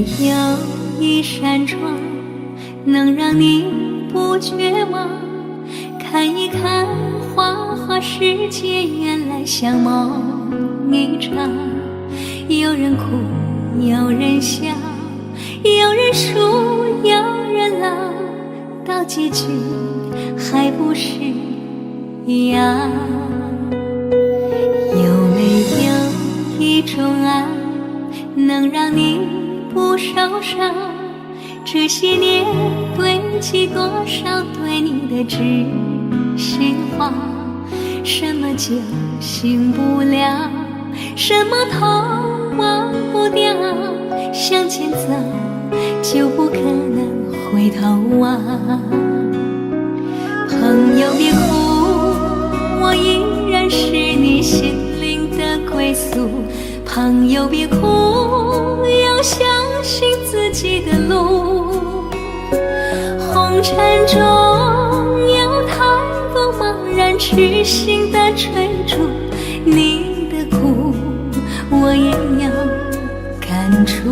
有一扇窗能让你不绝望？看一看花花世界，原来像梦一场。有人哭，有人笑，有人输，有人老，到结局还不是一样。有没有一种爱能让你不受伤？这些年堆积多少对你的知心话？什么酒醒不了，什么痛忘不掉，向前走就不可能回头望。朋友别哭，我依然是你心灵的归宿。朋友别哭，要相信自己的路。红尘中有太多茫然痴心的追逐，你的苦我也有感触。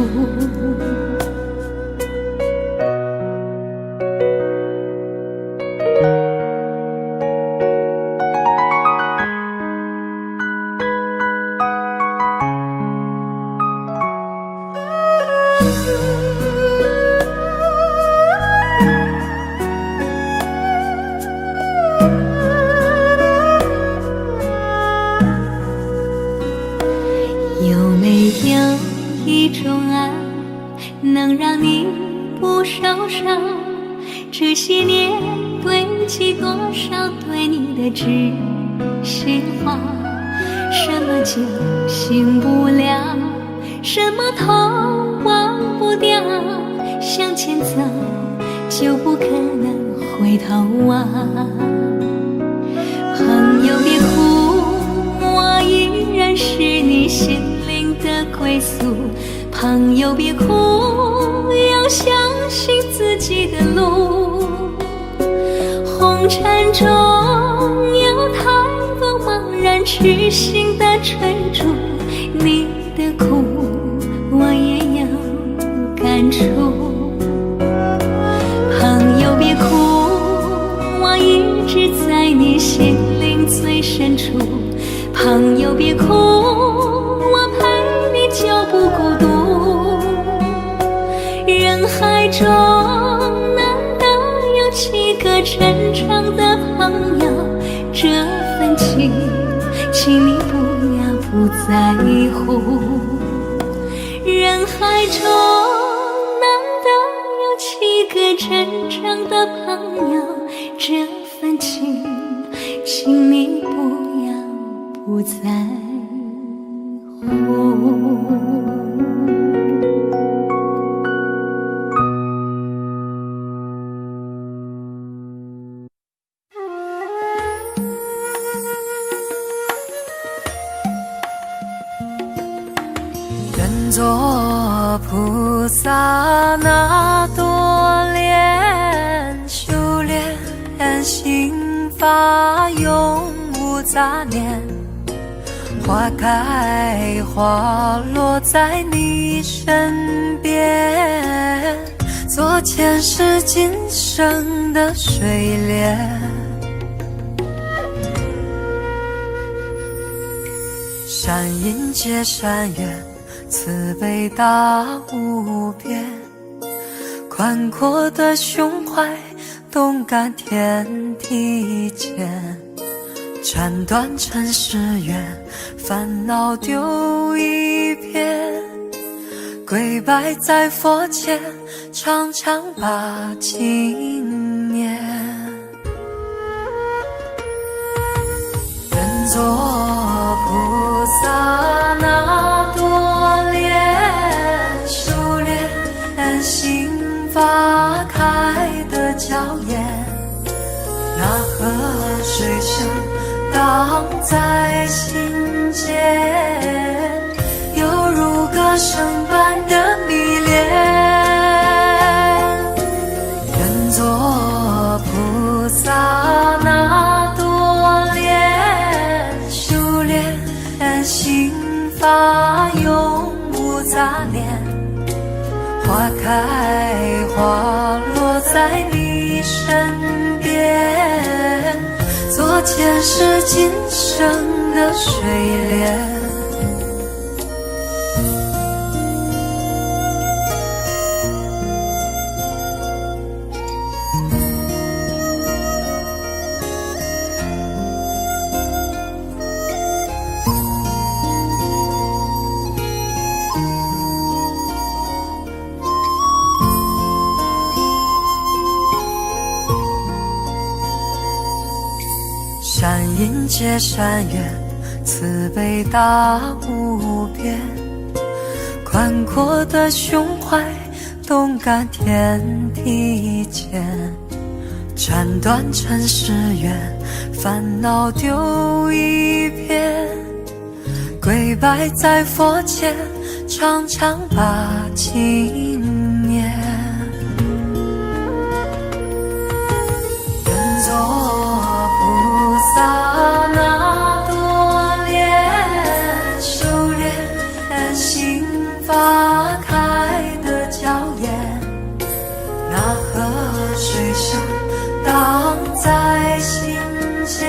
有没有一种爱能让你不受伤？这些年堆积多少对你的知心话？什么酒醒不了，什么痛忘不掉，向前走就不可能回头望。朋友别哭，我依然是你心灵的归宿。朋友别哭，要相信自己的路。红尘中有太多茫然痴心的追逐，你的苦我也有感触。朋友别哭，我一直在你心灵最深处。朋友别哭，我陪你就不孤独。人海中难得有几个真诚的朋友，这份情请你不要不在乎。人海中难得有几个真诚的朋友，这份情请你不要不在乎。愿做菩萨那多莲，修炼心法永无杂念。花开花落在你身边，做前世今生的水莲。善因结善缘，慈悲大无边。宽阔的胸怀，动感天地间。斩断尘世缘，烦恼丢一片。跪拜在佛前，常常把经念。愿做菩萨那多莲，修炼心法开得娇艳。那河水声荡在心间，犹如歌声般的迷恋。愿做菩萨那多莲，修炼心法永无杂念。花开花落在你身边，做前世今生的水莲。山阴接山远，慈悲大无边，宽阔的胸怀，动感天地间。斩断尘世缘，烦恼丢一片，跪拜在佛前，常常把经念。愿做菩萨那多莲，修炼心法开的娇艳，那河水声荡在心间，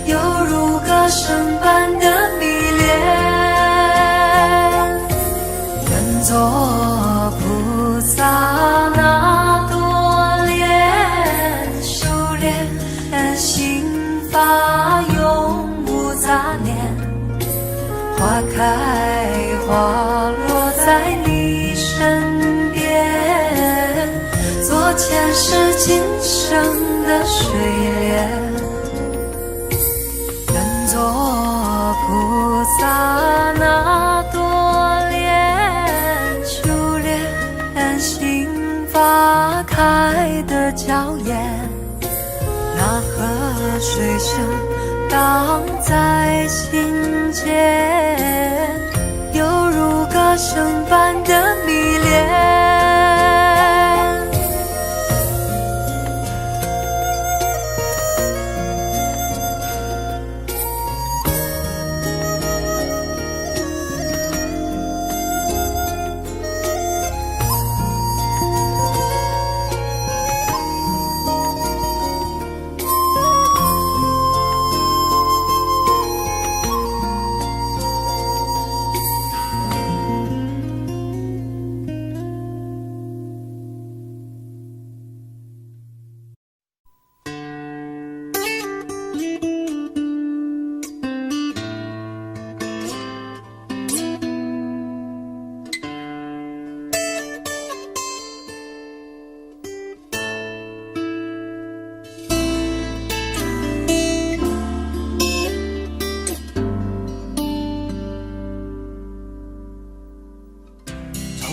犹如歌声般的迷恋。愿做菩萨那多莲，修炼心法永无杂念，花开花落在你身边，做前世今生的水莲。愿做菩萨那多莲，修炼心法开的娇艳，那河水声荡在心间，犹如歌声般的迷恋。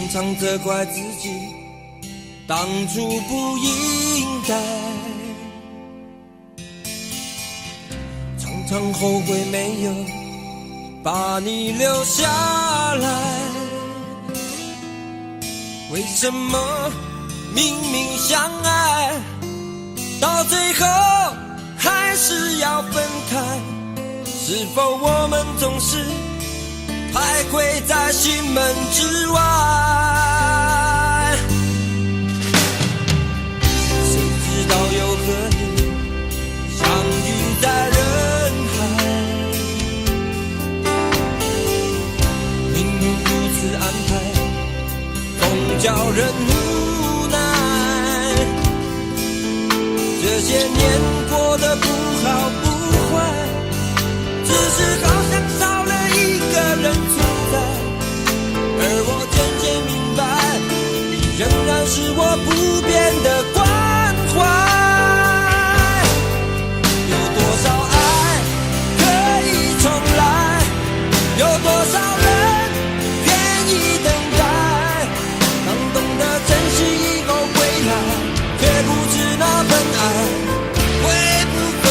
常常责怪自己当初不应该，常常后悔没有把你留下来。为什么明明相爱，到最后还是要分开？是否我们总是徘徊在心门之外？谁知道又和你相遇在人海，命运如此安排，总叫人无奈。这些年过得不好不坏，只是好像少了一个人存在，而我渐渐明白，你仍然是我不变的关怀。有多少爱可以重来，有多少人愿意等待，当懂得珍惜以后回来，却不知那份爱会不会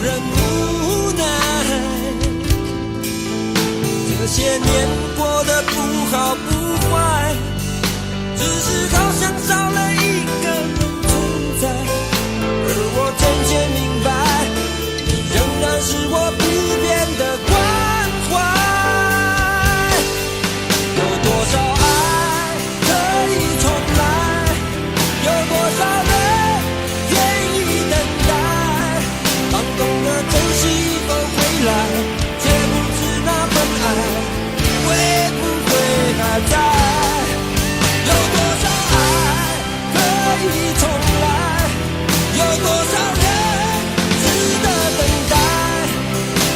人无奈。这些年过得不好不坏，只是好像少了一个人存在。而我渐渐明白，你仍然是我不变的关怀。有多少爱可以重来，有多少人愿意等待。当懂得珍惜以后回来，却不知那份爱会不会还在。有多少爱可以重来，有多少人值得等待。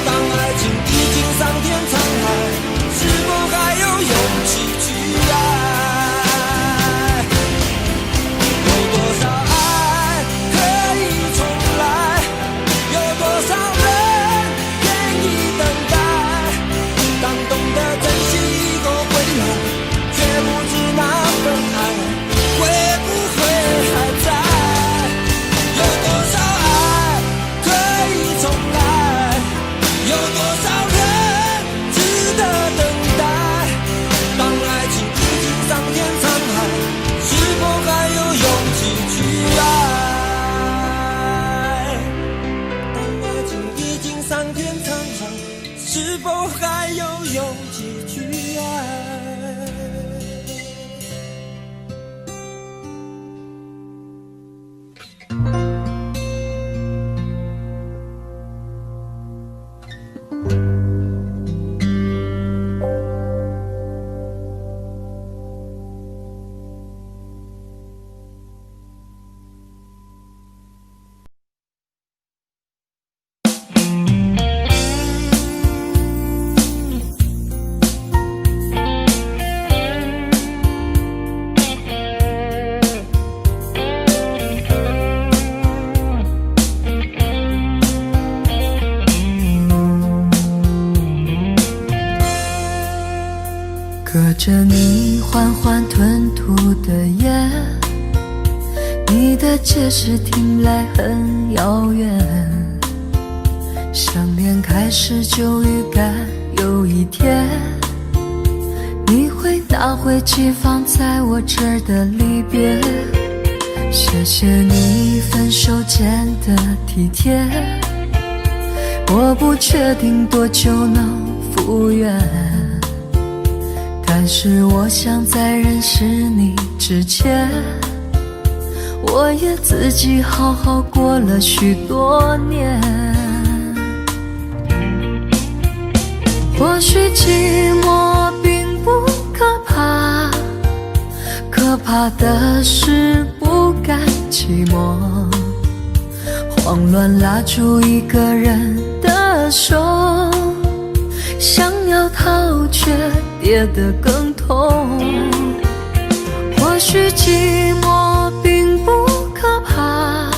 当爱情已经桑田沧海，是否还有勇气去爱？有多少爱可以重来，有多少人愿意等待。当懂得珍惜以后回来，却不知那份爱会不会还在。有多少爱可以重来，有多少人值得等待。当爱情已经桑田沧海，是否还有勇气去爱？当爱情已经桑田沧海，是否还有勇气去爱？隔着你缓缓吞吐的烟，你的解释听来很遥远。想念开始就预感有一天，你会拿回寄放在我这儿的离别。谢谢你分手前的体贴，我不确定多久能复原，但是我想在认识你之前，我也自己好好过了许多年。或许寂寞并不可怕，可怕的是不甘寂寞，慌乱拉住一个人的手，想要逃却跌得更痛。或许寂寞并不可怕，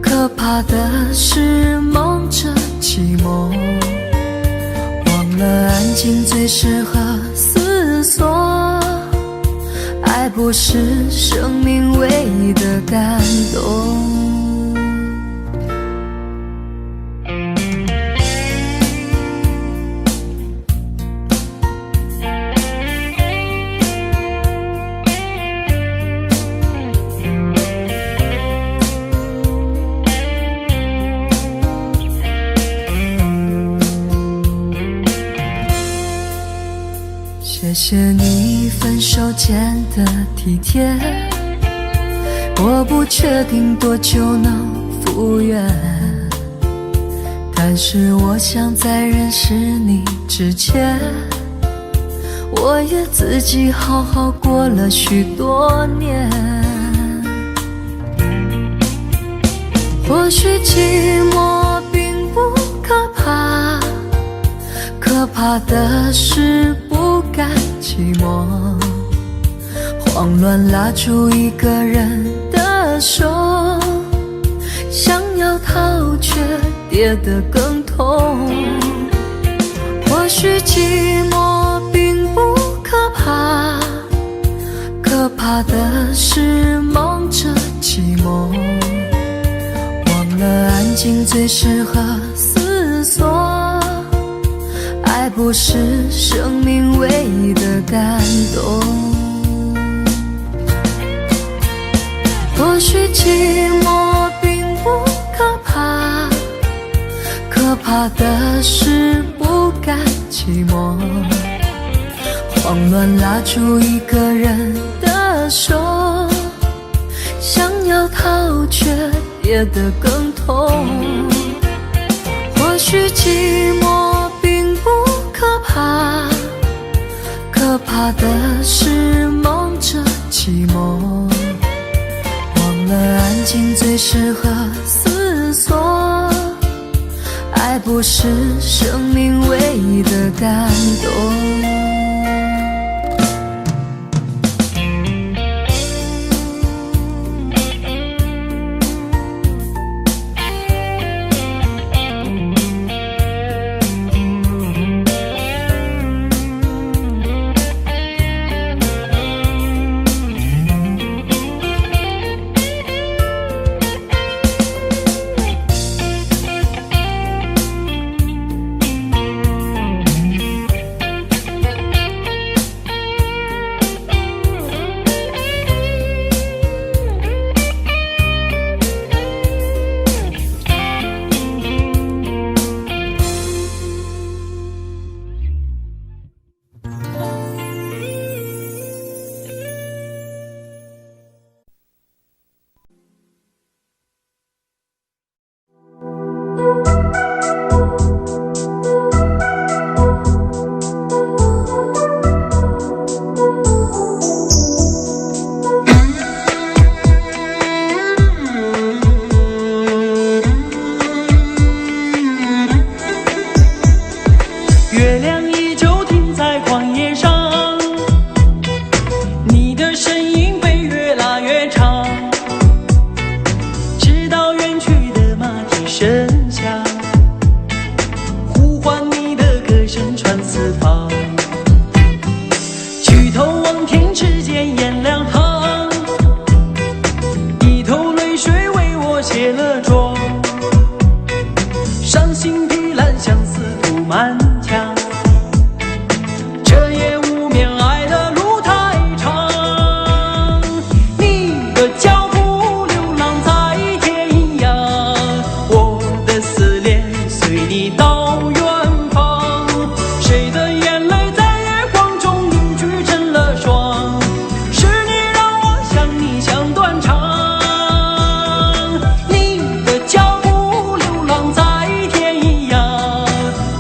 可怕的是梦着寂寞，忘了安静最适合思索。爱不是生命唯一的感动。谢谢你分手前的体贴，我不确定多久能复原，但是我想在认识你之前，我也自己好好过了许多年。或许寂寞并不可怕，可怕的是不甘寂寞，慌乱拉住一个人的手，想要逃却跌得更痛。或许寂寞并不可怕，可怕的是梦着寂寞，忘了安静最适合思索，爱不是生命唯一的感动。或许寂寞并不可怕，可怕的是不甘寂寞，慌乱拉住一个人的手，想要逃却跌得更痛。或许寂寞并不可怕，可怕的是梦着寂寞，忘了安静最适合思索，爱不是生命唯一的感动。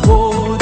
我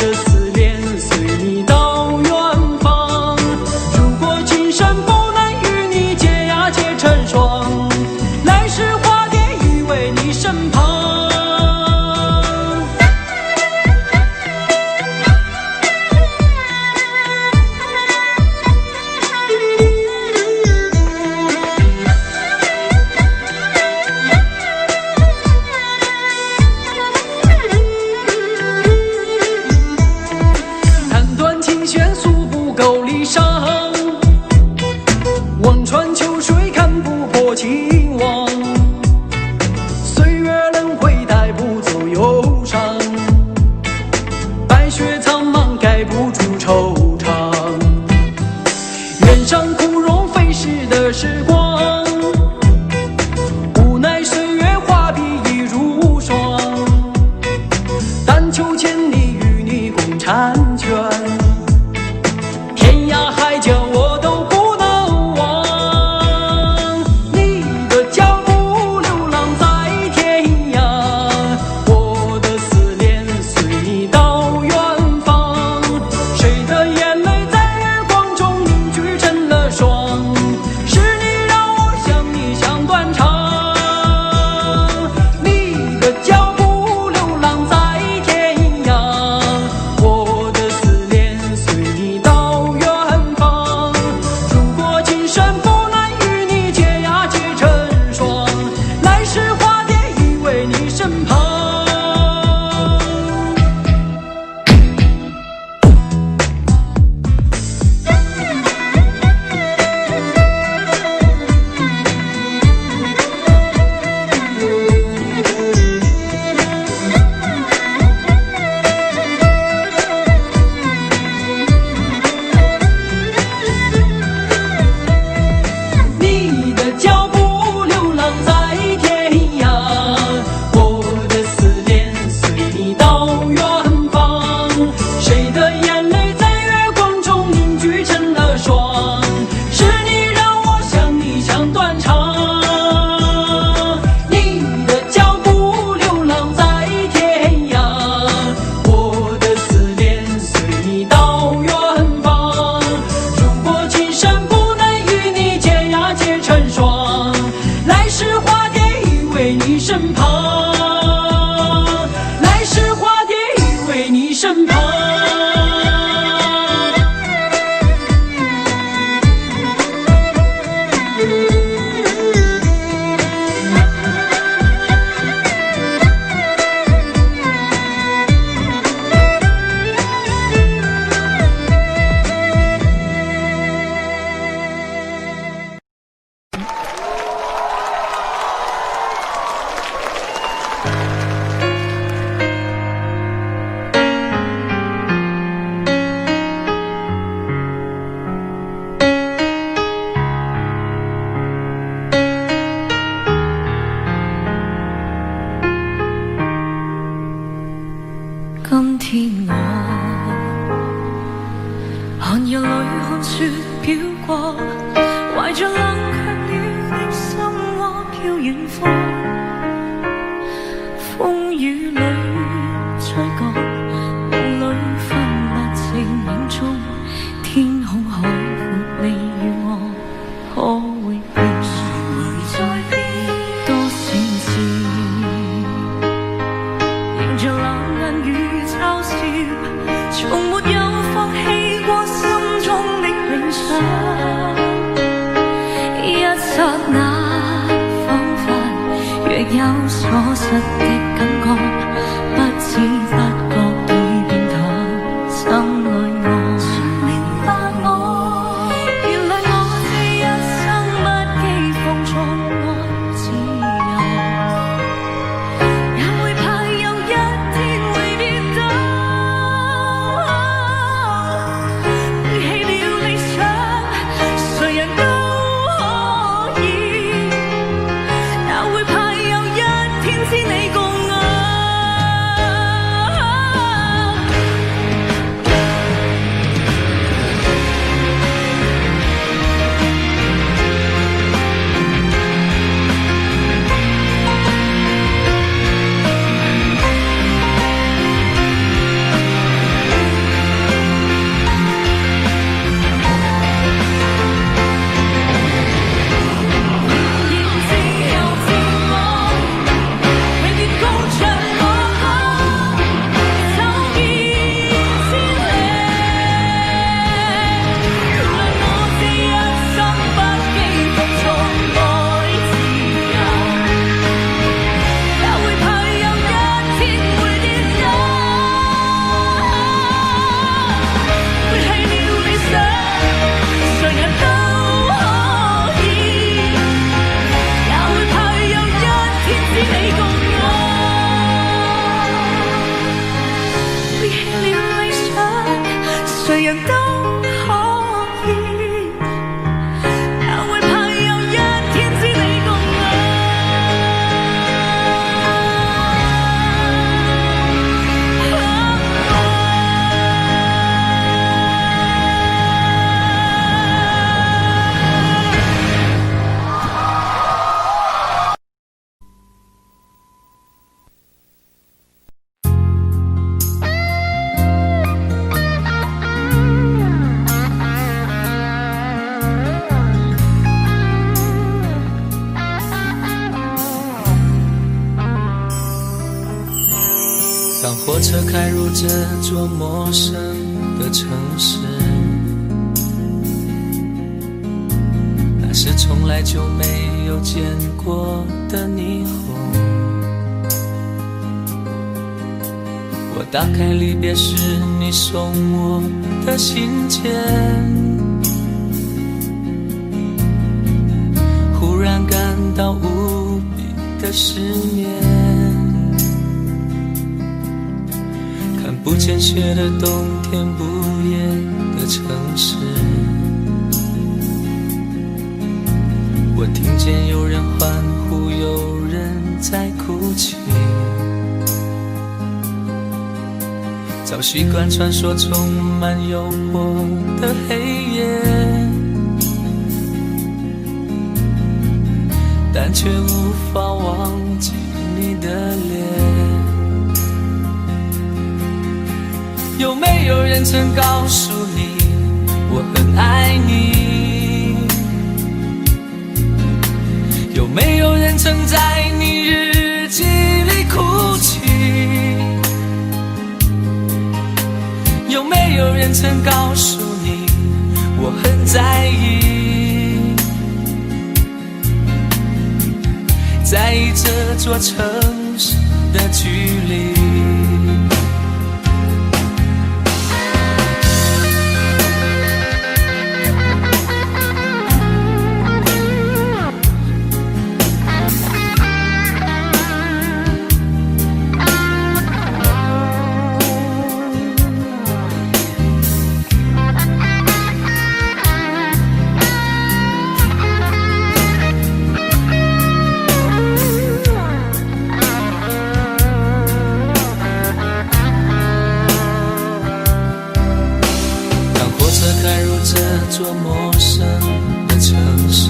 身旁。今天我寒夜里看雪飘過，懷着冷卻了的心窩飄遠方，風雨裏吹過，夢裏分不清影蹤，天空海闊，你與我可會變？誰會在變？多少次迎着冷眼與嘲笑，從沒有放棄過心中的理想。一剎那，彷彿若有所失的感覺，不知不覺已變淡心裏我。誰明白我？原來我這一生不羈放縱愛自由，也會怕有一天會跌倒。背棄了理想，誰人都可以，也會怕有一天知你共我。誰人都可以，也會怕有一天知你共我。当火车开入这座陌生的城市，那是从来就没有见过的霓虹。我打开离别时你送我的信件，忽然感到无比的失眠。看不见雪的冬天，不夜的城市，我听见有人欢呼，有人在哭泣。早习惯穿梭充满诱惑的黑夜，但却无法忘记你的脸。有没有人曾告诉你我很爱你？有没有人曾在你日记里哭泣？有没有人曾告诉你我很在意，在意这座城市的距离。这座陌生的城市，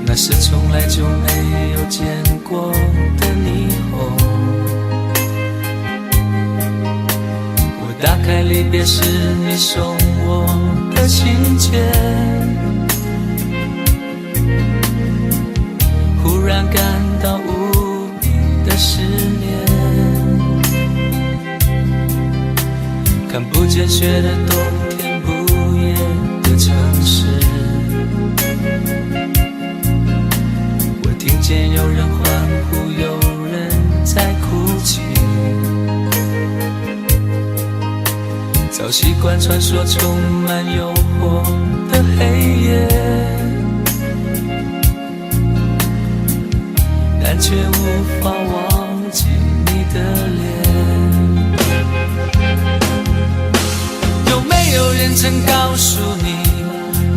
那是从来就没有见过的霓虹。我打开离别时你送我的信件，忽然感到无比的思念。看不见雪的冬天，不夜的城市，我听见有人欢呼，有人在哭泣。早习惯穿梭充满诱惑的黑夜，但却无法忘记你的脸。有没有人曾告诉你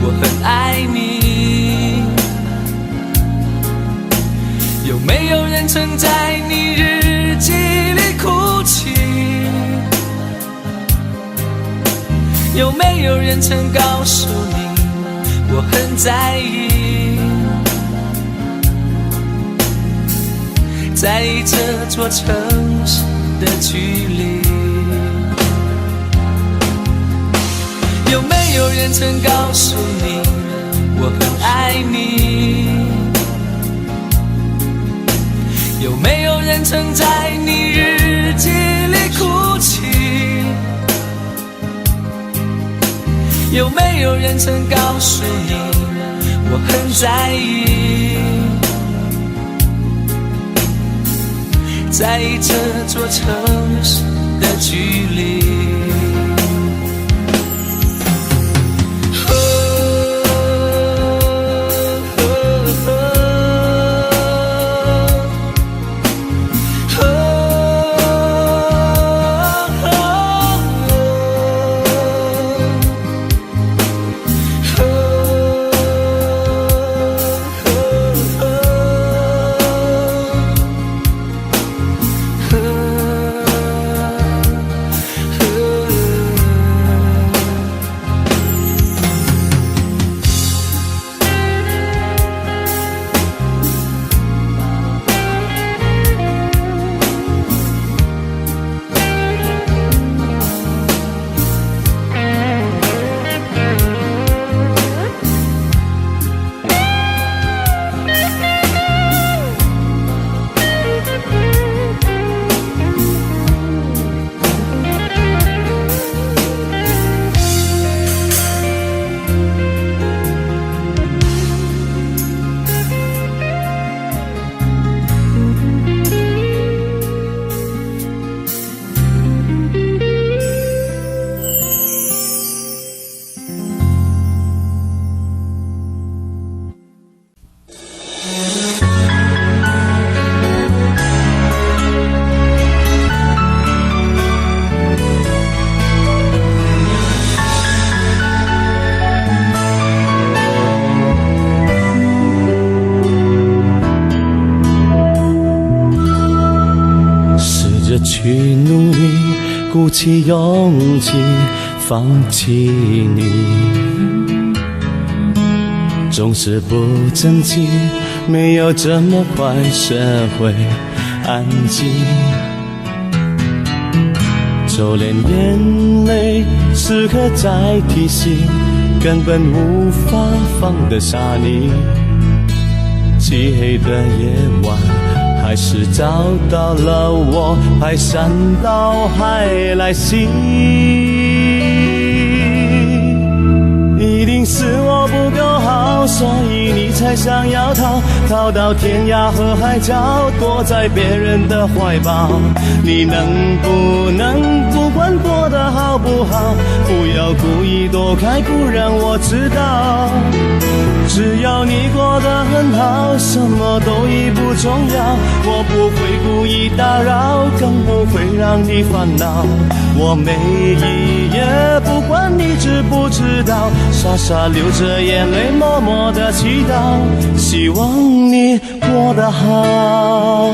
我很爱你？有没有人曾在你日记里哭泣？有没有人曾告诉你我很在意，在意这座城市的距离？有没有人曾告诉你我很爱你？有没有人曾在你日记里哭泣？有没有人曾告诉你我很在意，在意这座城市的距离？去努力，鼓起勇气，放弃你，总是不争气，没有这么快学会安静，就连眼泪时刻在提醒，根本无法放得下你。漆黑的夜晚，还是找到了我，排山倒海来袭。一定是我不够好，所以你才想要逃到天涯和海角，躲在别人的怀抱。你能不能不管过得好不好，不要故意躲开，不让我知道。只要你过得很好，什么都已不重要，我不会故意打扰，更不会让你烦恼。我每一夜不管你知不知道，傻傻流着眼泪，默默的祈祷，希望你过得好。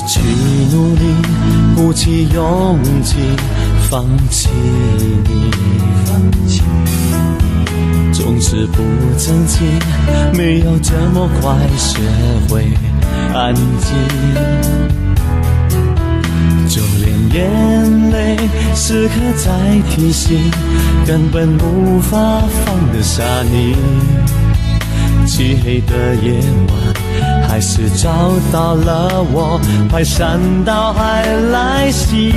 去努力，鼓起勇气，放弃你，总是不争气，没有这么快学会安静。就连眼泪时刻在提醒，根本无法放得下你。漆黑的夜晚，还是找到了我，排山倒海来袭。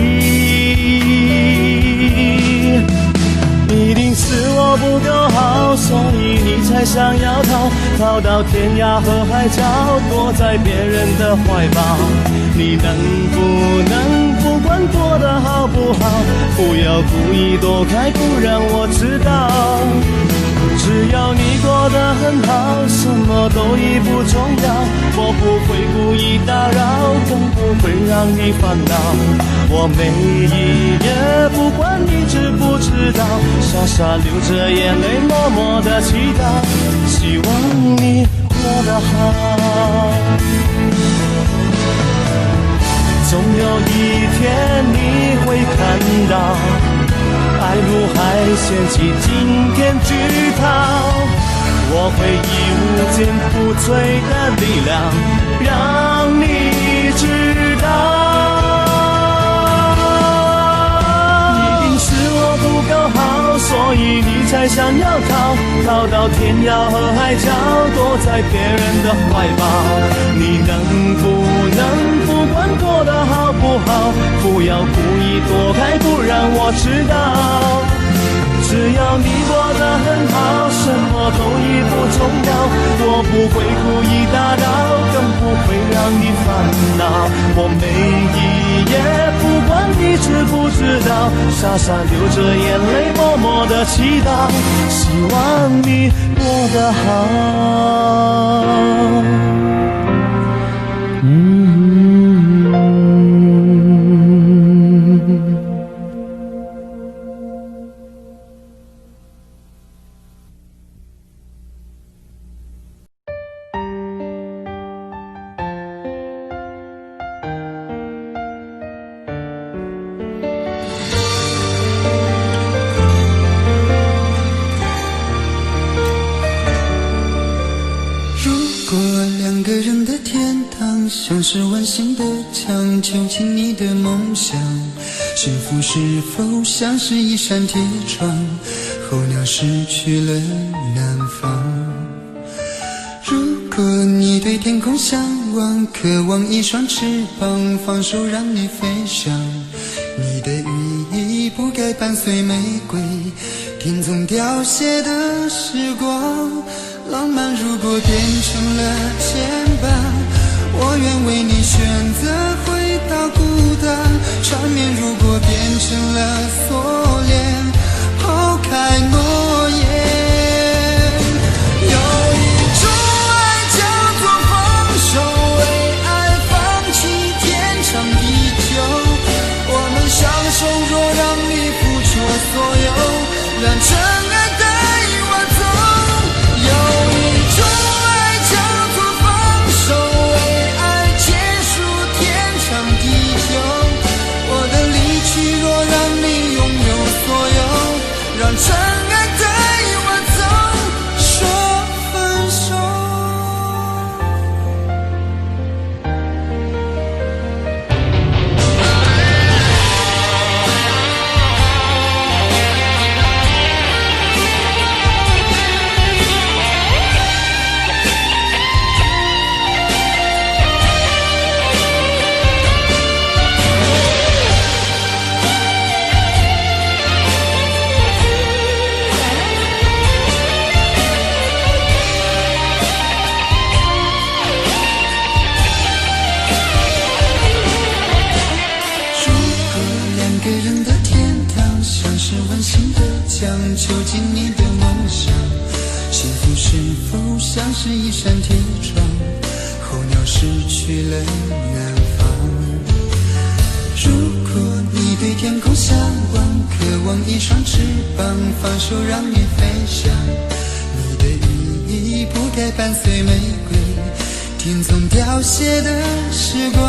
一定是我不够好，所以你才想要逃到天涯和海角，躲在别人的怀抱。你能不能不管过得好不好，不要故意躲开，不让我知道。只要你过得很好，什么都已不重要，我不会故意打扰，更不会让你烦恼。我每一夜不管你知不知道，傻傻流着眼泪，默默的祈祷，希望你过得好。总有一天你会看到，爱如海掀起惊天巨涛，我会义无坚不摧的力量，让你知道。一定是我不够好，所以你才想要逃到天涯和海角，躲在别人的怀抱。你能不能不管过得好不好，不要故意躲开，不让我知道。只要你过得很好，什么都已不重要，我不会故意打扰，更不会让你烦恼。我每一夜不管你知不知道，傻傻流着眼泪，默默的祈祷，希望你过得好。像是完形的墙，囚禁你的梦想。幸福是否像是一扇铁窗，候鸟失去了南方。如果你对天空向往，渴望一双翅膀，放手让你飞翔。你的羽翼不该伴随玫瑰，听从凋谢的时光。浪漫如果变成了牵绊，我愿为你选择回到孤单。缠绵如果变成了锁链，抛开诺言。有一种爱叫做放手，为爱放弃天长地久。我们相守，若让你付出所有，让真爱带我走。有一种爱叫做放手，囚禁你的梦想。幸福是否像是一扇铁窗，候鸟失去了南方。如果你对天空向往，渴望一双翅膀，放手让你飞翔。你的羽翼不该伴随玫瑰，天从凋谢的时光。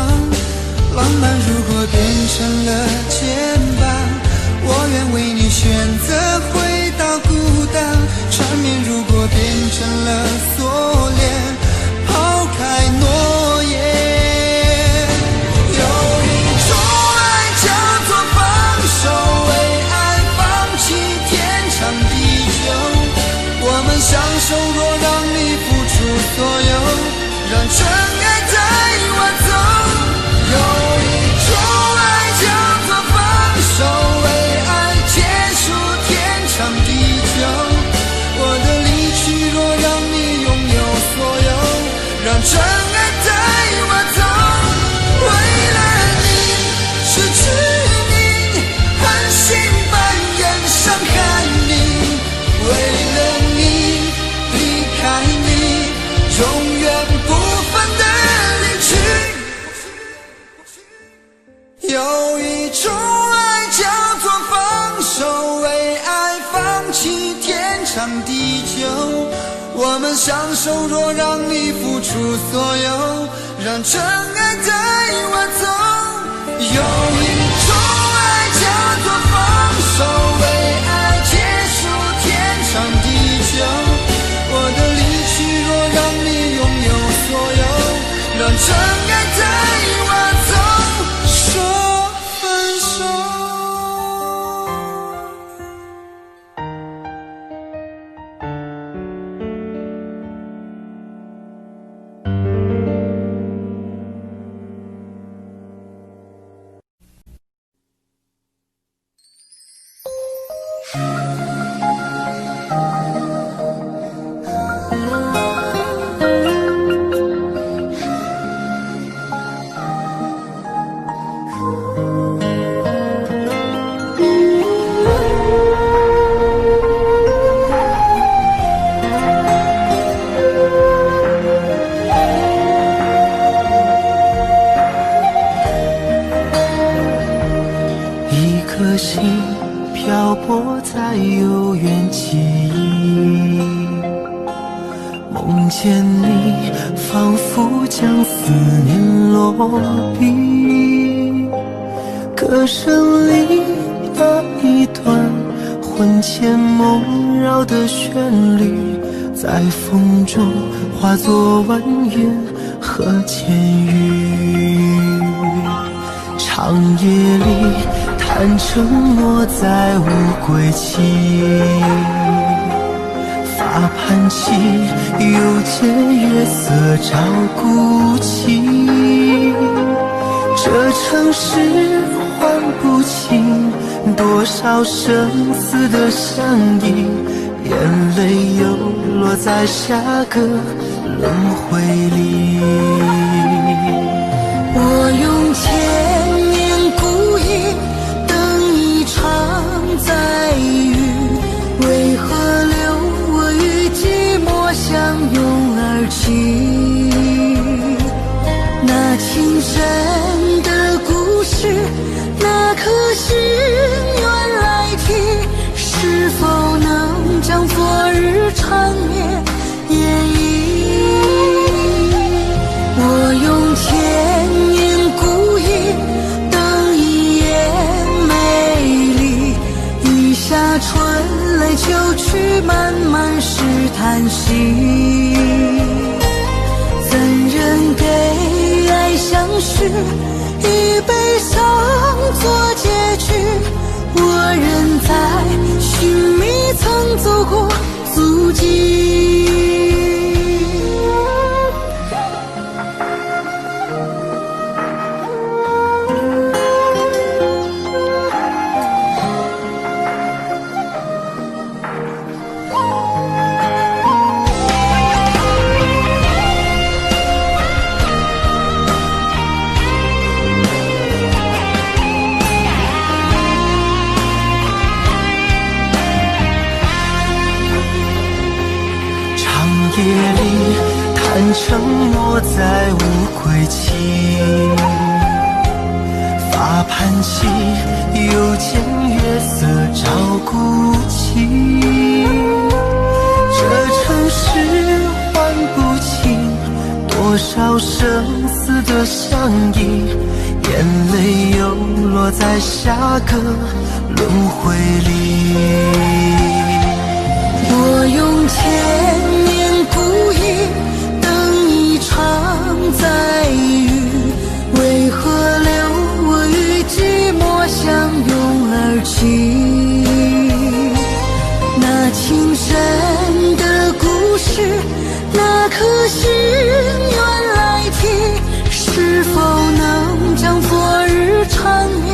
浪漫如果变成了肩膀，我愿为你选择回到孤岛。缠绵如果变成了锁链，抛开诺言。有一种爱叫做放手，为爱放弃天长地久。我们相守，若让你付出所有，让真爱带我走。有一种爱叫做放手，为爱结束天长地久。我的离去若让你拥有所有，让真爱带我走。为了你失去你，狠心扮演伤害你。为了你离开你，永远不分的离去。有一种爱叫做放手，为爱放弃天长地久。我们相守，若让你付出所有，让真爱带我走。有一种爱叫做放手，为爱结束天长地久。我的离去若让你拥有所有，让真爱带我走。说分手。一颗心漂泊在悠远记忆，梦见你仿佛将思念落笔，歌声里那一段魂牵梦绕的旋律，在风中化作婉约和千语。长夜里谈承诺，再无归期，发盘起又借月色照孤寂。这城市唤不清多少生死的相依，眼泪又落在下个轮回里。我用千年孤影等一场再遇，为何留我与寂寞相拥而泣？那情深的故事，那颗心愿来提，是否能将昨日缠绵演绎？我用千年孤影等一夜美丽，雨下春来秋去，漫漫是叹息。怎人给爱相许，以悲伤做结局？我仍在寻觅曾走过足迹。承诺再无归期，发盘起，又见月色照孤寂。这城市唤不清多少生死的相依，眼泪又落在下个轮回里。我用千年故意等一场再遇，为何留我与寂寞相拥而泣？那情深的故事，那颗心愿来提，是否能将昨日长夜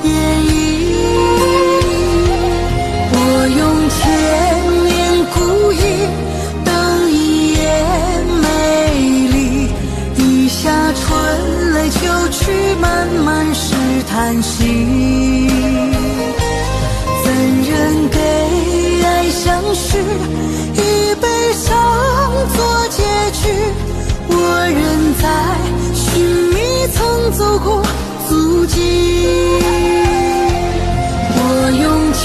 演绎？我用千年故意等一夜美丽，一下春泪就去，漫漫是叹息。怎忍给爱相许，以悲伤做结局？我仍在寻觅曾走过足迹。我用千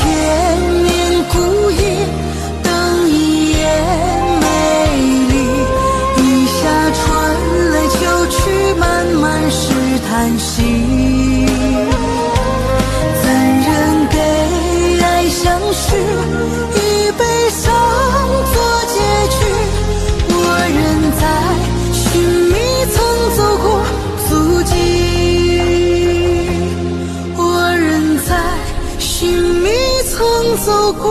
年故意等一夜美丽，一下春泪就去，漫漫是叹息。怎忍给爱相许，以悲伤做结局？我仍在寻觅曾走过足迹，我仍在寻觅曾走过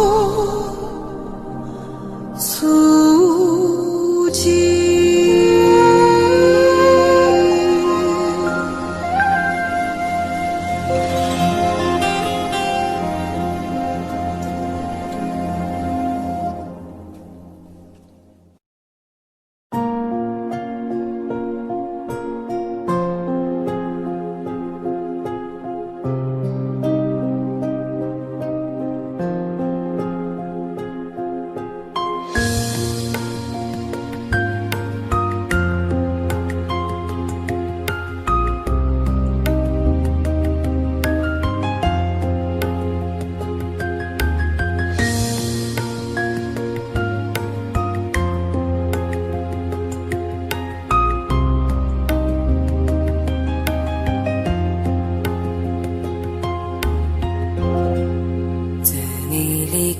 足迹。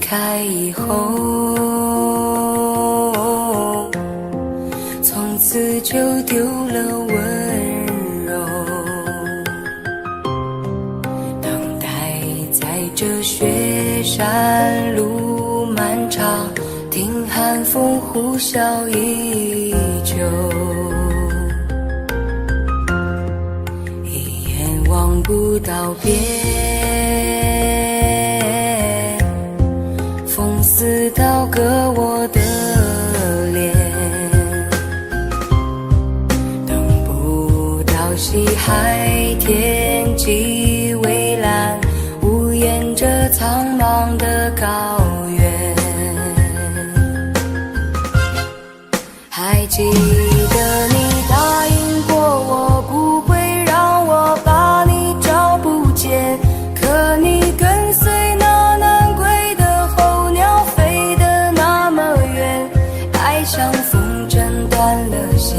开以后，从此就丢了温柔，等待在这雪山路漫长，听寒风呼啸依旧，一眼望不到边，似刀割我的脸，等不到西海天际蔚蓝，无言着苍茫的高原。还记得你答应过我，不会让我把你找不见，可你跟随那南归的候鸟飞得那么远，爱像风筝断了线，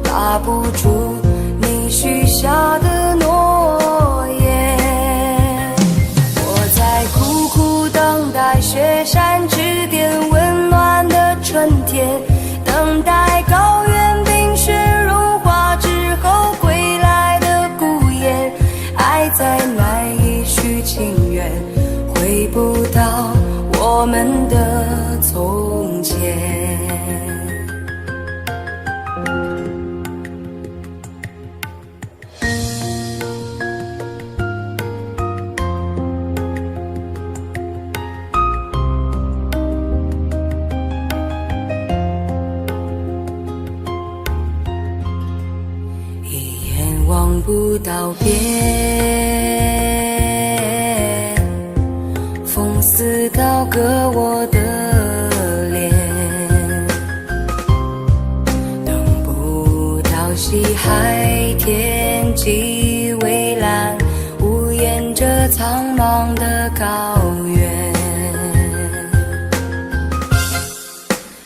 拉不住你许下的诺言。我在苦苦等待雪山之巅温暖的春天，等待高原冰雪融化之后归来的孤雁，爱再难以续情缘，回不到我们的从前。望不到边，风似刀割我的脸，等际蔚蓝，无言着苍茫的高原。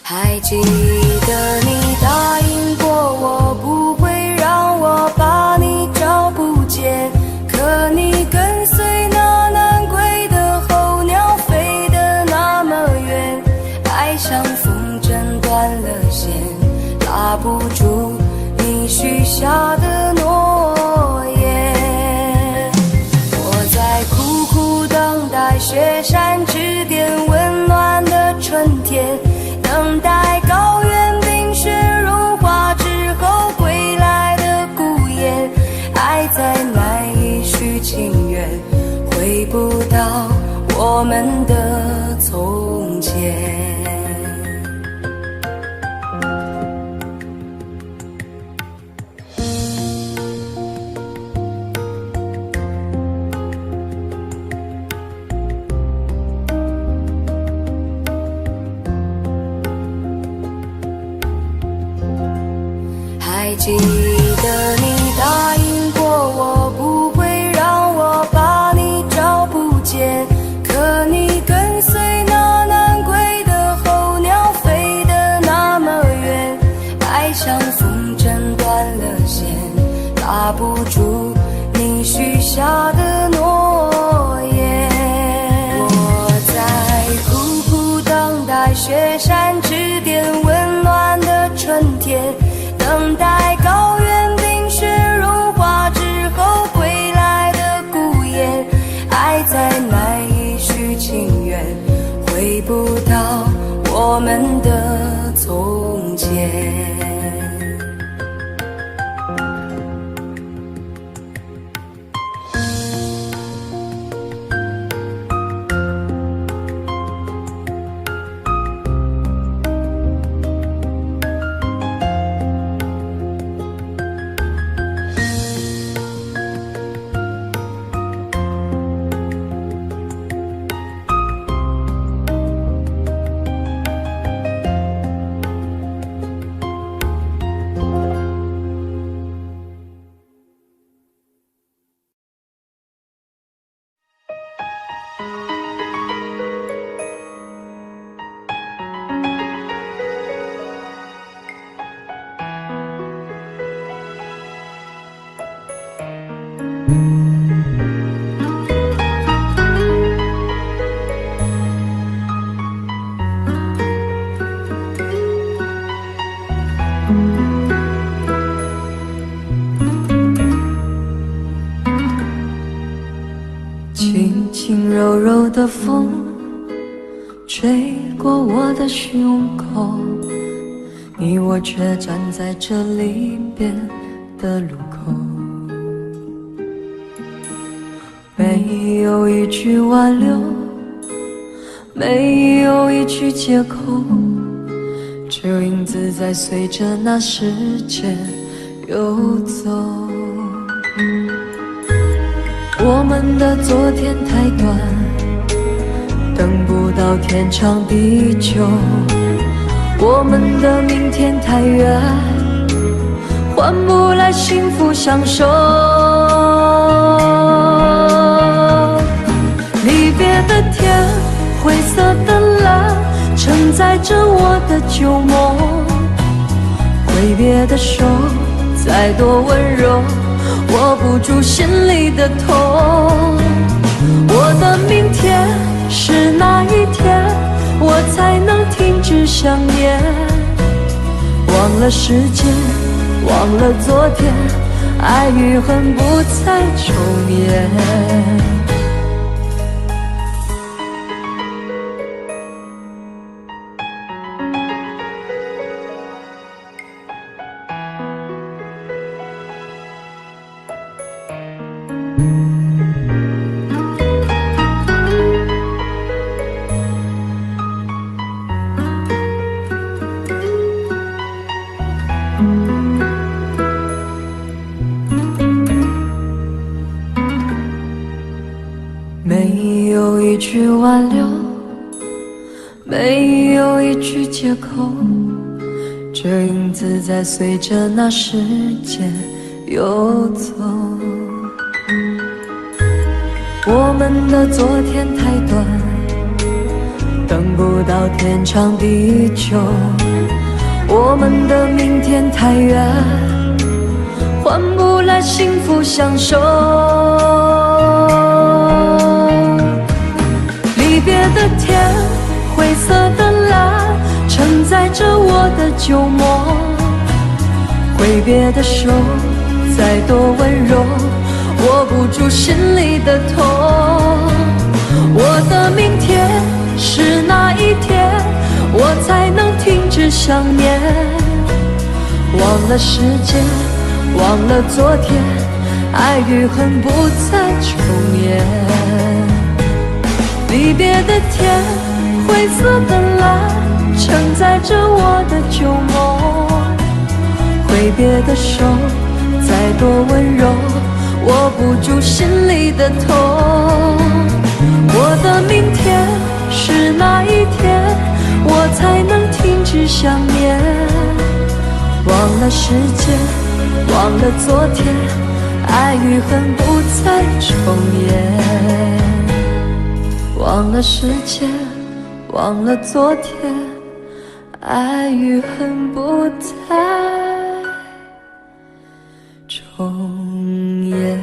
还记得你答应过我，不会让我把你找不见，可你跟随那南归的候鸟飞得那么远，爱像风筝断了线，拉不住你许下的诺言。我在苦苦等待雪山之巅温暖的春天，等待高原冰雪融化之后归来的孤雁，爱再难以续情缘，回不到我们的从前。还记得你答应过我，不会让我把你找不见，可你跟随那南归的候鸟飞得那么远，爱像风筝断了线，拉不住你许下的诺言。我在苦苦等待雪山之巅温暖的春天，等待高原冰雪融化之后归来的孤雁，爱再难以续情缘，回不到我们的从前。轻轻柔柔的风吹过我的胸口，你我却站在这离别的路口，没有一句挽留，没有一句借口，只有影子在随着那时间游走。我们的昨天太短，等不到天长地久，我们的明天太远，换不来幸福相守。离别的天，灰色的蓝，承载着我的旧梦。挥别的手，再多温柔，握不住心里的痛。我的明天是哪一天，我才能停止想念？忘了时间，忘了昨天，爱与恨不再重演。没有一句挽留，没有一句借口，这影子在随着那时间游走。我们的昨天太短，等不到天长地久。我们的明天太远，换不来幸福相守。离别的天，灰色的蓝，承载着我的旧梦。挥别的手，再多温柔，握不住心里的痛。我的明天是哪一天，我才能停止想念？忘了时间，忘了昨天，爱与恨不再重演。离别的天，灰色的蓝，承载着我的旧梦。挥别的手，再多温柔，握不住心里的痛。我的明天是哪一天，我才能停止想念？忘了时间，忘了昨天，爱与恨不再重演。忘了时间，忘了昨天，爱与恨不再重演。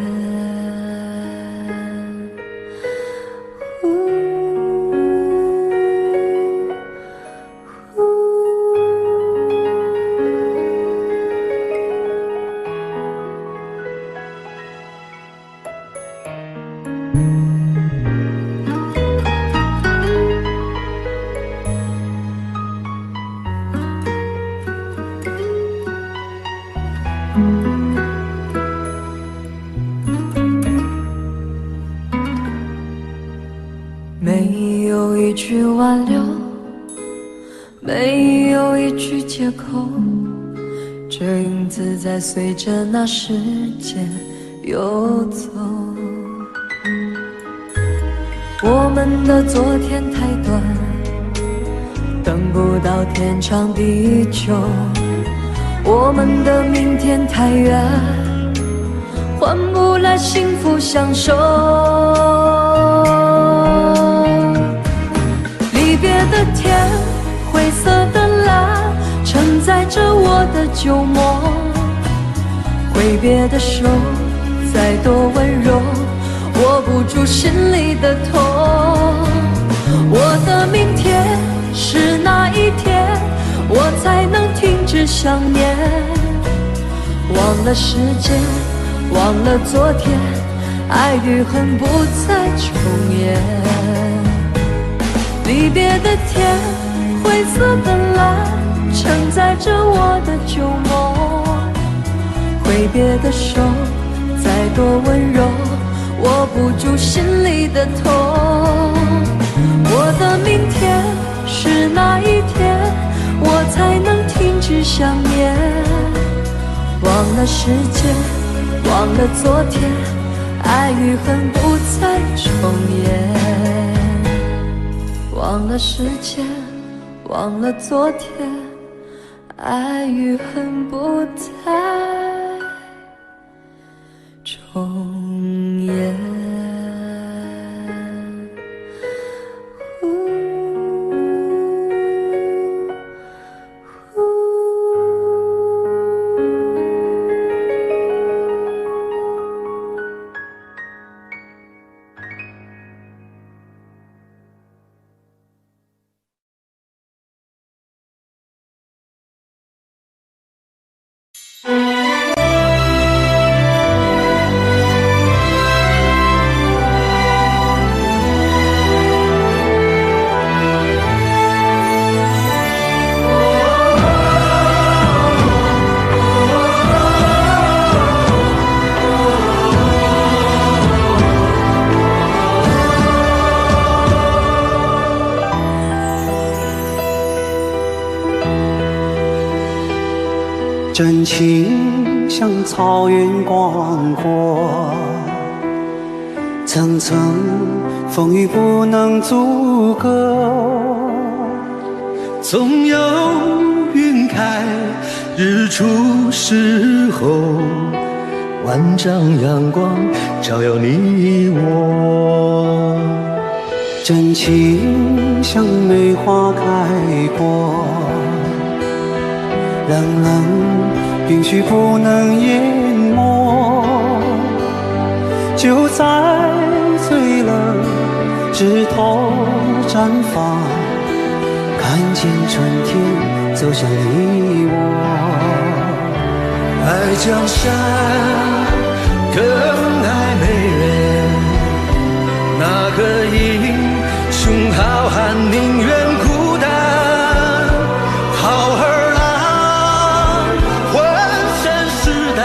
没有一句挽留，没有一句借口，这影子在随着那时间游走。我们的昨天太短，等不到天长地久。我们的明天太远，换不来幸福相守。离别的天，灰色的蓝，承载着我的旧梦。挥别的手，再多温柔，握不住心里的痛。我的明天是哪一天，我才能停止想念？忘了时间，忘了昨天，爱与恨不再重演。离别的天，灰色的蓝，承载着我的旧梦。挥别的手，再多温柔，握不住心里的痛。我的明天是哪一天，我才能停止想念？忘了时间，忘了昨天，爱与恨不再重演。忘了时间，忘了昨天，爱与恨不再重演。真情像草原广阔，层层风雨不能阻隔。总有云开日出时候，万丈阳光照耀你我。真情像梅花开过，冷冷冰雪不能淹没。就在最冷枝头绽放，看见春天走向你我。爱江山更爱美人，那个英雄好汉宁愿孤单，好儿郎浑身是胆，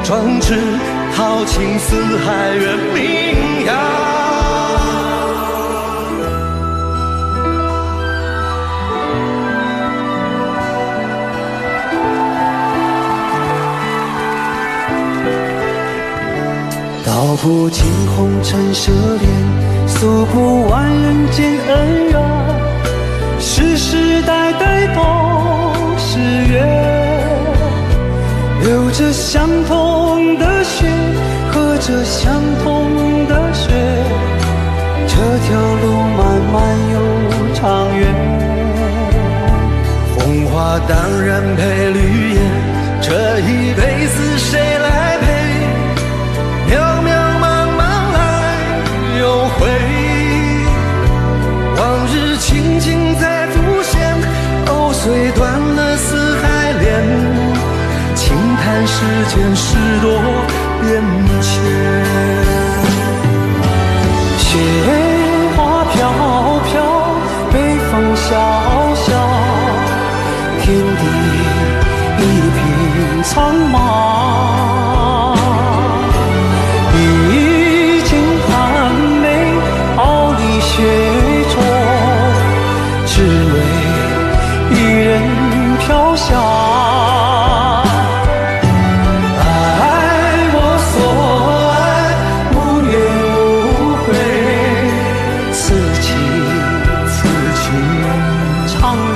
壮志豪情四海远名扬。道不尽红尘奢恋，诉不完人间恩怨，世世代代都是缘。流着相同的血，喝着相同的水，这条路漫漫又长远。红花当然配绿叶，这一辈子谁来陪？渺渺茫茫来又回，往日情景再浮现，藕虽断了丝还连，轻叹世间事多变迁。雪花飘飘，北风萧萧，天地一片苍茫。一剑寒梅，傲立雪中，只为一人飘香。爱我所爱，无怨无悔，此情长留，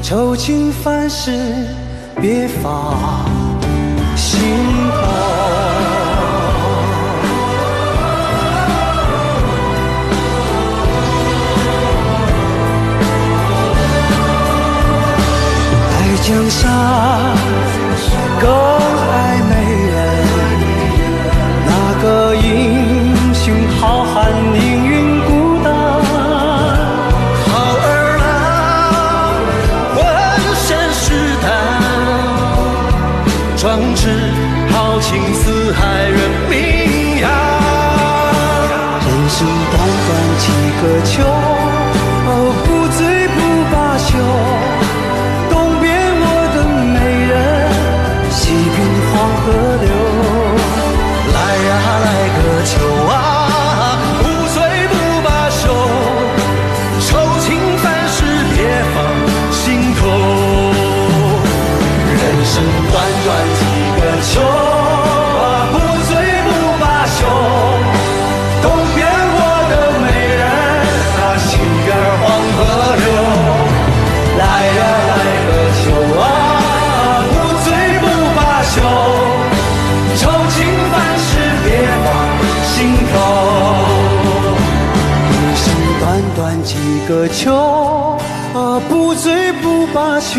愁情烦事别放心头。爱江山更爱美人，那个英雄好汉宁愿孤单。好儿郎浑身是胆，壮志豪情四海远名扬。人生短短几个秋，不醉不罢休。东边我的美人，西边黄河流。来呀来个秋啊，不醉不罢休，愁情烦事别放心头。人生短短几个秋啊，不醉不罢休。东边我的美人啊，西边黄河流。来呀来个秋啊，不醉不罢休，愁情烦事别放心头。人生短短几个秋，不醉不罢休。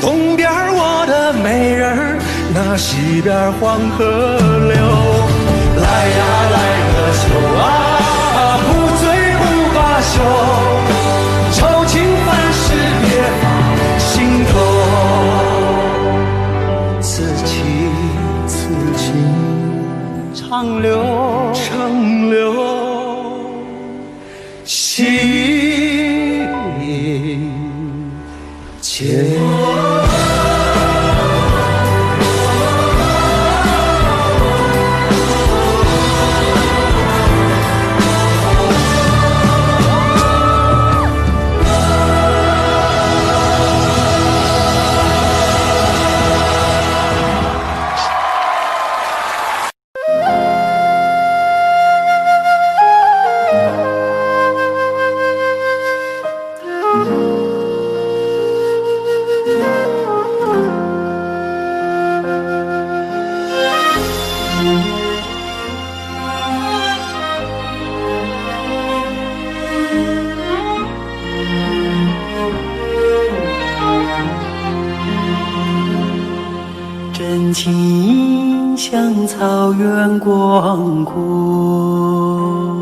东边我的美人儿，那西边黄河流。来呀来个秋啊，不醉不罢休，愁情烦事别放心头。此情长留，心间。真情像草原广阔，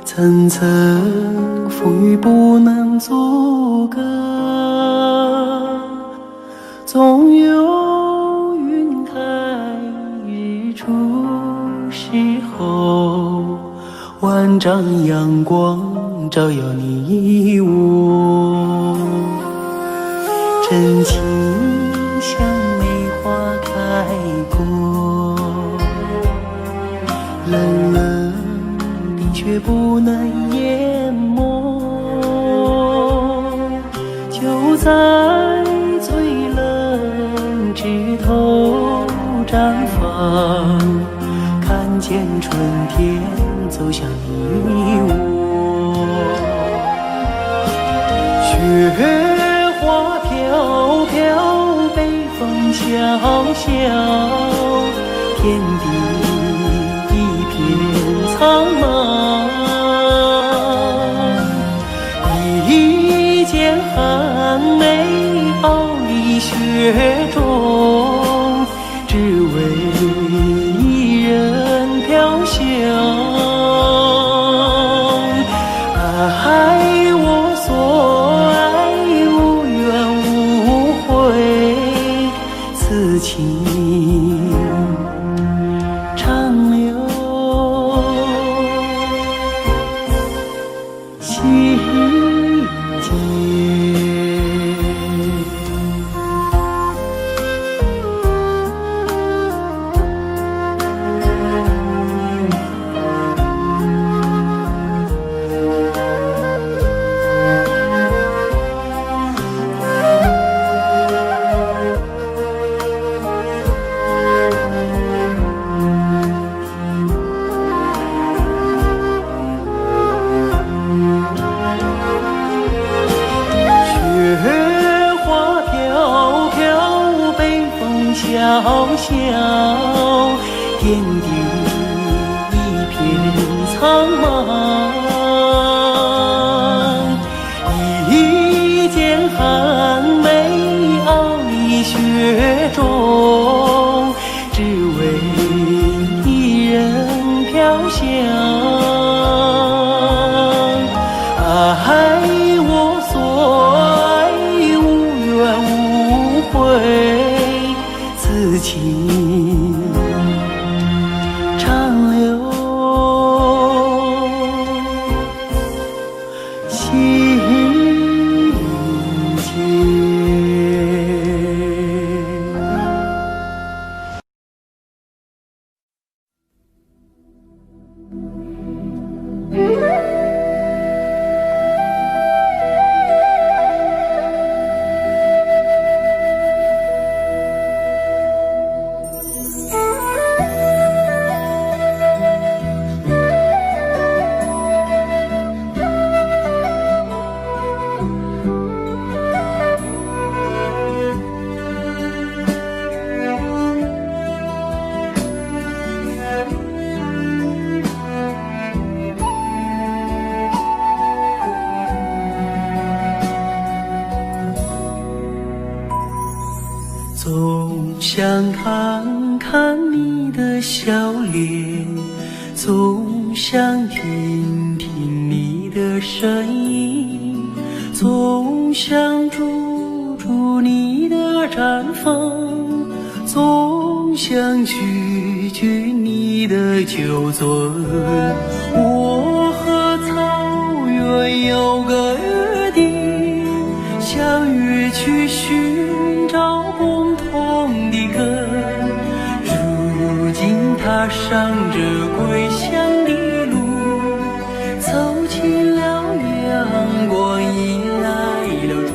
层层风雨不能阻隔，总有云开日出时候，万丈阳光照耀你我。真情像梅花开过，冷冷冰雪不能淹没，就在最冷枝头绽放，看见春天走向你我。雪花飘飘，北风萧萧，天地一片苍茫。一剪寒梅傲立雪中，只为一人飘香。爱我所爱，无怨无悔，此情长留心间。萧萧，天地一片苍茫。一剪寒梅傲立雪中，只为一人飘香。爱我所爱，无怨无悔，此情长留心间。总想看看你的笑脸，总想听听你的声音，总想驻住你的绽放，总想句句你的酒樽。我和草原有个约定，相约去寻找共同的根，如今踏上这归乡的路，走进了阳光，迎来了春。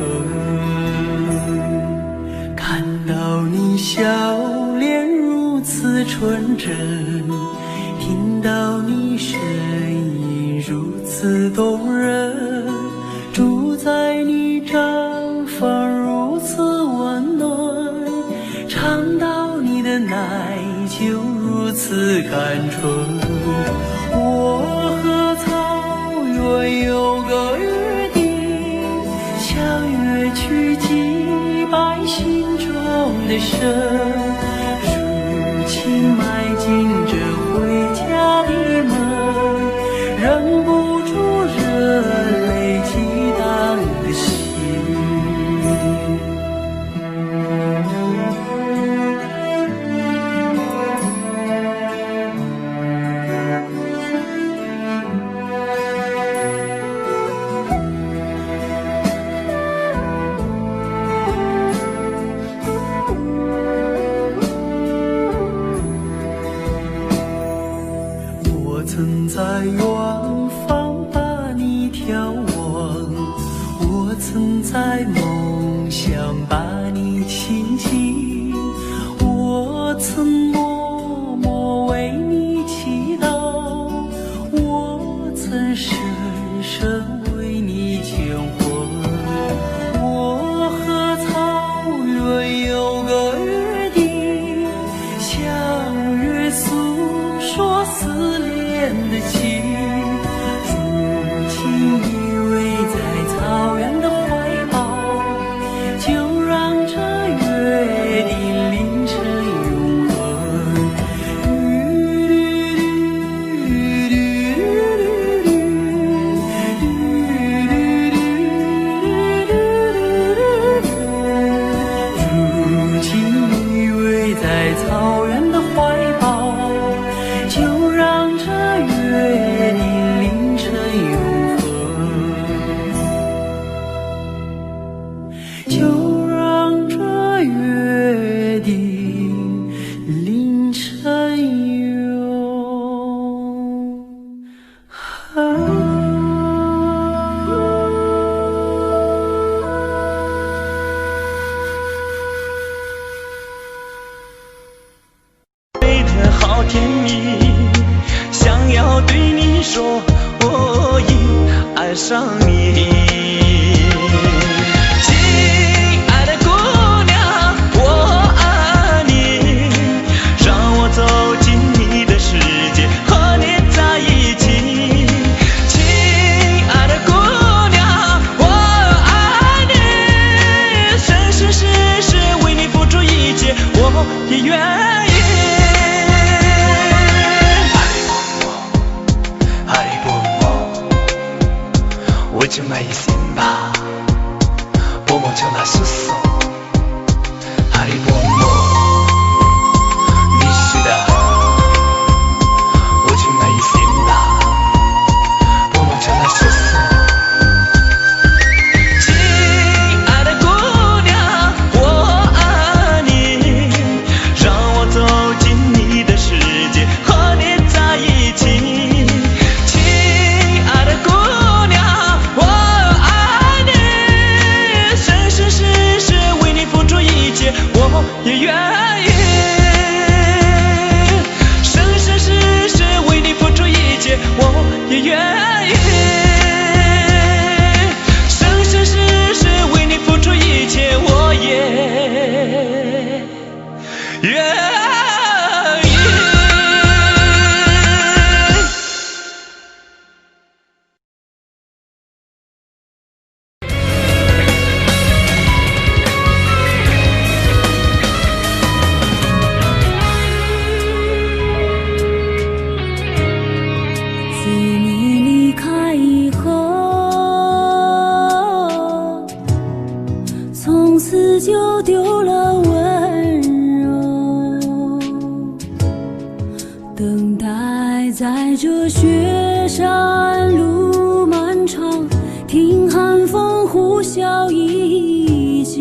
看到你笑脸如此纯真，听到你声音如此动人，住在你毡房如此温暖，尝到你的奶酒如此甘醇。我和草原有个约定，相约去祭拜心中的神，曾默默为你祈祷，我曾深深为你牵魂。我和草原有个约定，相约诉说思念的情。如今依偎在草原的怀抱，就让这约定凌晨永恒。如今依偎在草原的怀抱，就让这约定凌晨永恒，就让这约定凌晨永恒。飞得好甜蜜，想要对你说，我已爱上你。亲爱的姑娘，我爱你，让我走进你的世界，和你在一起。亲爱的姑娘，我爱你，生生世世为你付出一切，我也愿意。정말 이sim바 보모 전화 수소 하리보모 미시다 오정말 이sim바 보모 전화 수소亲爱的姑娘，我爱你，让我走进你的世界，和你在一起。亲爱的姑娘，我爱你，生生世世为你付出一切，我也愿意。生生世世为你付出一切，我也愿意。生生世世为你付出一切，我也愿意。自你离开以后，从此就丢了温柔，等待在这雪山路漫长，听寒风呼啸依旧，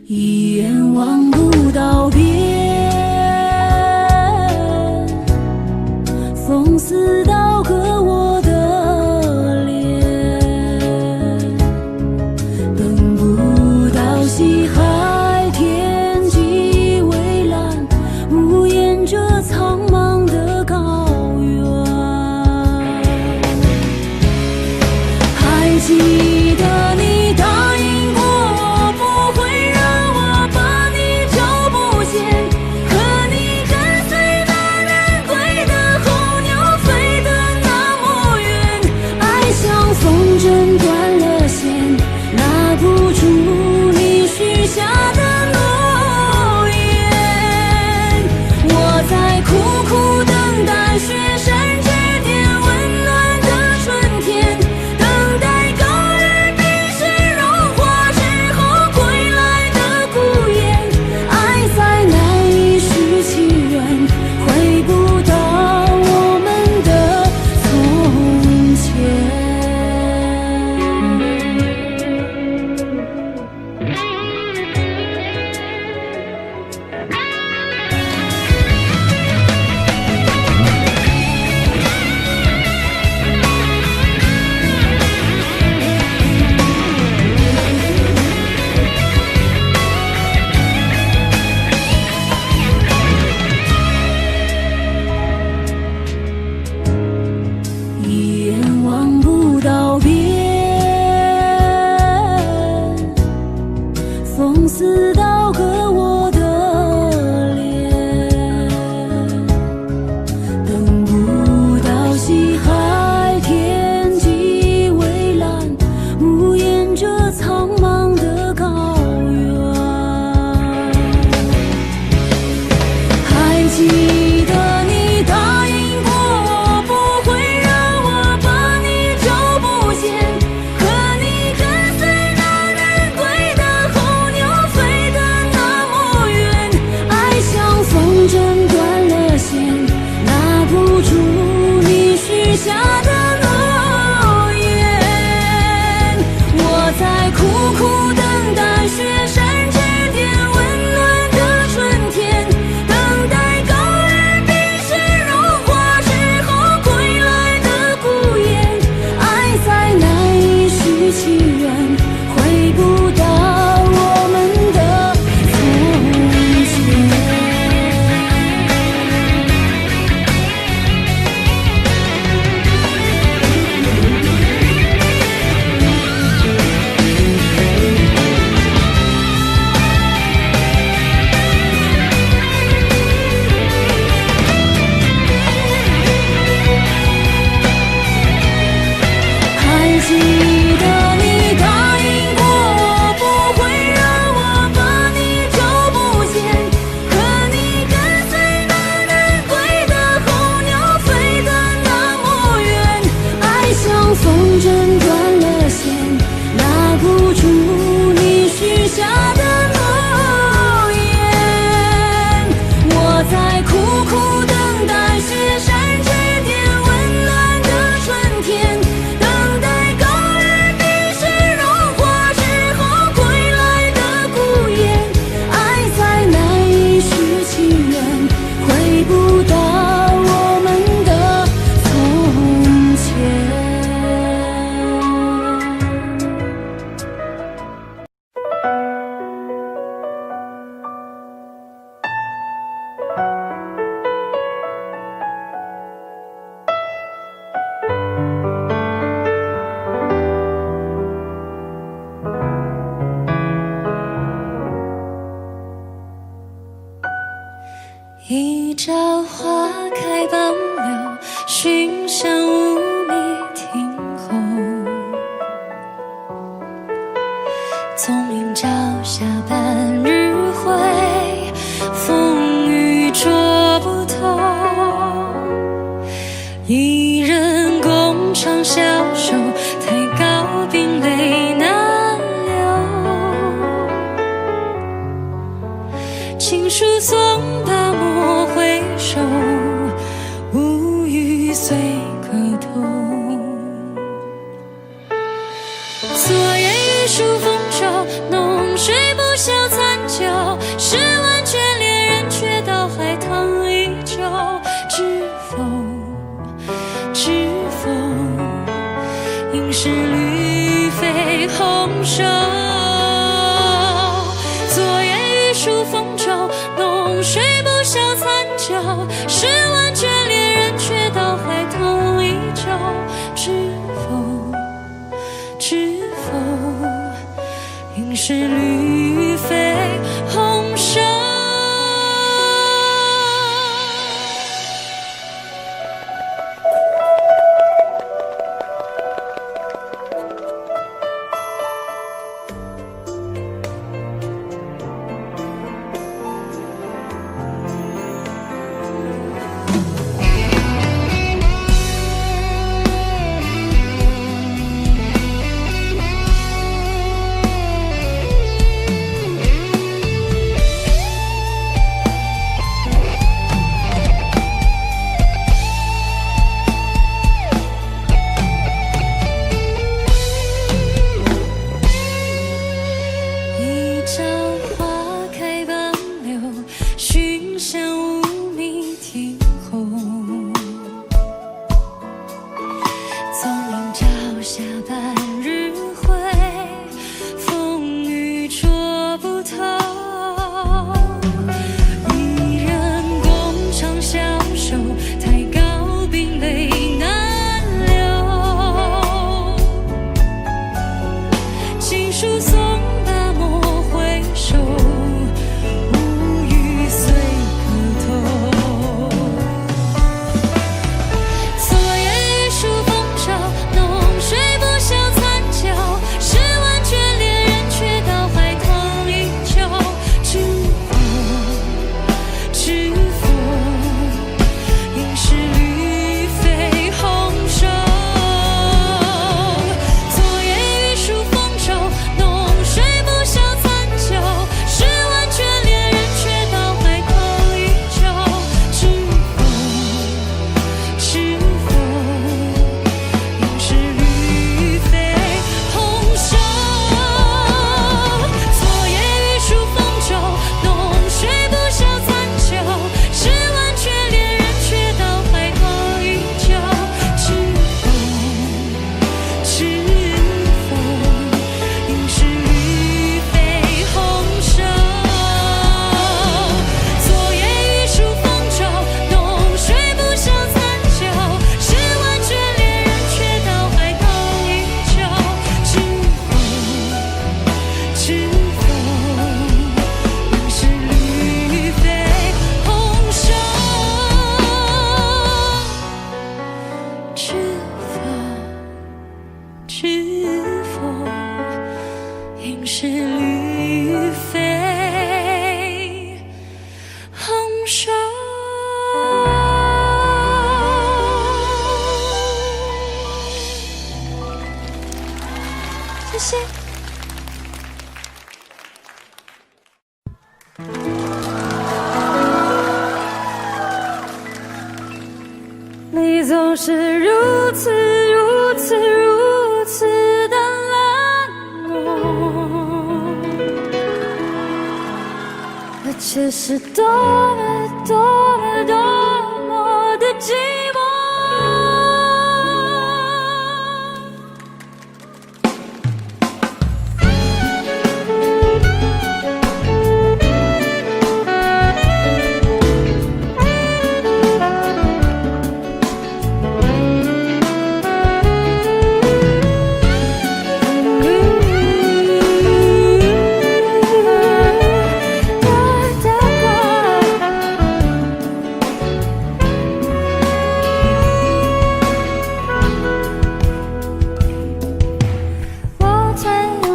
一眼望不到边，风似刀割我的脸，等不到西海天际蔚蓝，无言这苍茫的高原。还记得思刀割我的脸，等不到西海天际蔚蓝，无言着苍茫的高原。还记得你答应过我，不会让我把你找不见，可你跟随那人归的候鸟飞得那么远，爱像风筝断了线，拉不住你许下的诺言。我在苦苦等待雪山之巅温暖的春天，等待高原冰雪融化之后归来的孤雁，爱再难以续期缘，回不到我们的从前。还记得你答应过我，不会让我把你找不见，可你跟随那人归的候鸟飞得那么远，爱像风筝断了线，拉不住你许下的诺言。我在苦苦等待雪山之巅温暖的春天，等待高原冰雪融化之后归来的孤雁，爱再难以续期缘，回不到我们的从前。一朝花开傍柳，寻香无觅庭后。纵饮朝霞半日晖，风雨捉不透。一人共长消瘦，太高冰泪难流。情书送罢莫回首，无语随歌头。昨夜雨疏风骤，浓睡不消残酒，试问卷恋人，却道海棠依旧。知否，应是绿肥红瘦。昨夜雨疏风骤，浓睡不消残酒，试问卷恋人，却道海棠依旧。知否，应是绿肥红瘦。书送罢莫回绿肥红瘦。谢谢。你总是如此如此如此的冷漠，而且是多么多么多么的寂寞。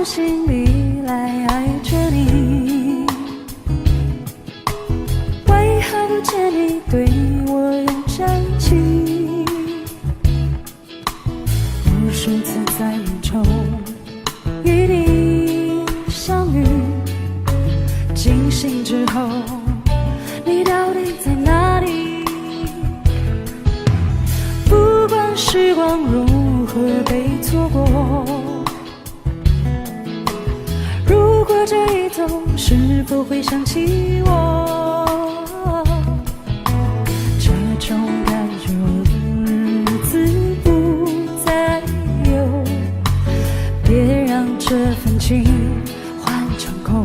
心里来爱着你，为何不见你对我有真情？无数次在梦中与你相遇，惊醒之后，你到底在哪里？不管时光如何被错过，如果这一走，是否会想起我？这种感觉日子不再有，别让这份情换成空。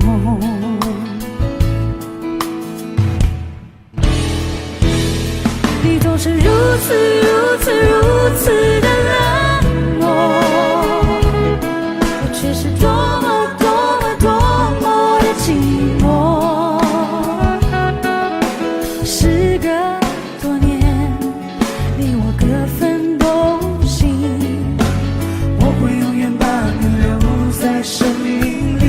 你总是如此如此如此的冷漠，我却是多么寂寞。时隔多年，你我各分东西，我会永远把你留在生命里。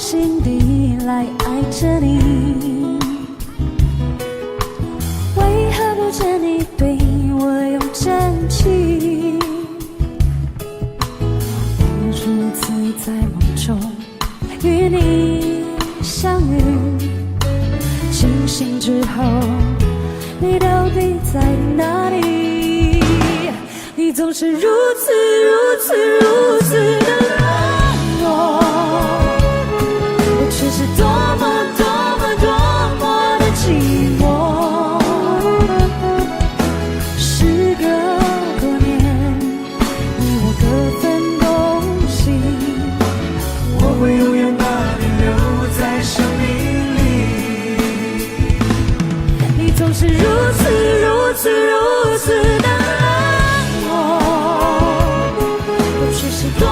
心底来爱着你，为何不见你对我有真情？无数次在梦中与你相遇，清醒之后，你到底在哪里？你总是如此如此如此的冷漠，却是多么多么多么的寂寞。时隔多年，你我各分东西，我会永远把你留在生命里。你总是如此如此如此的冷漠，我却是多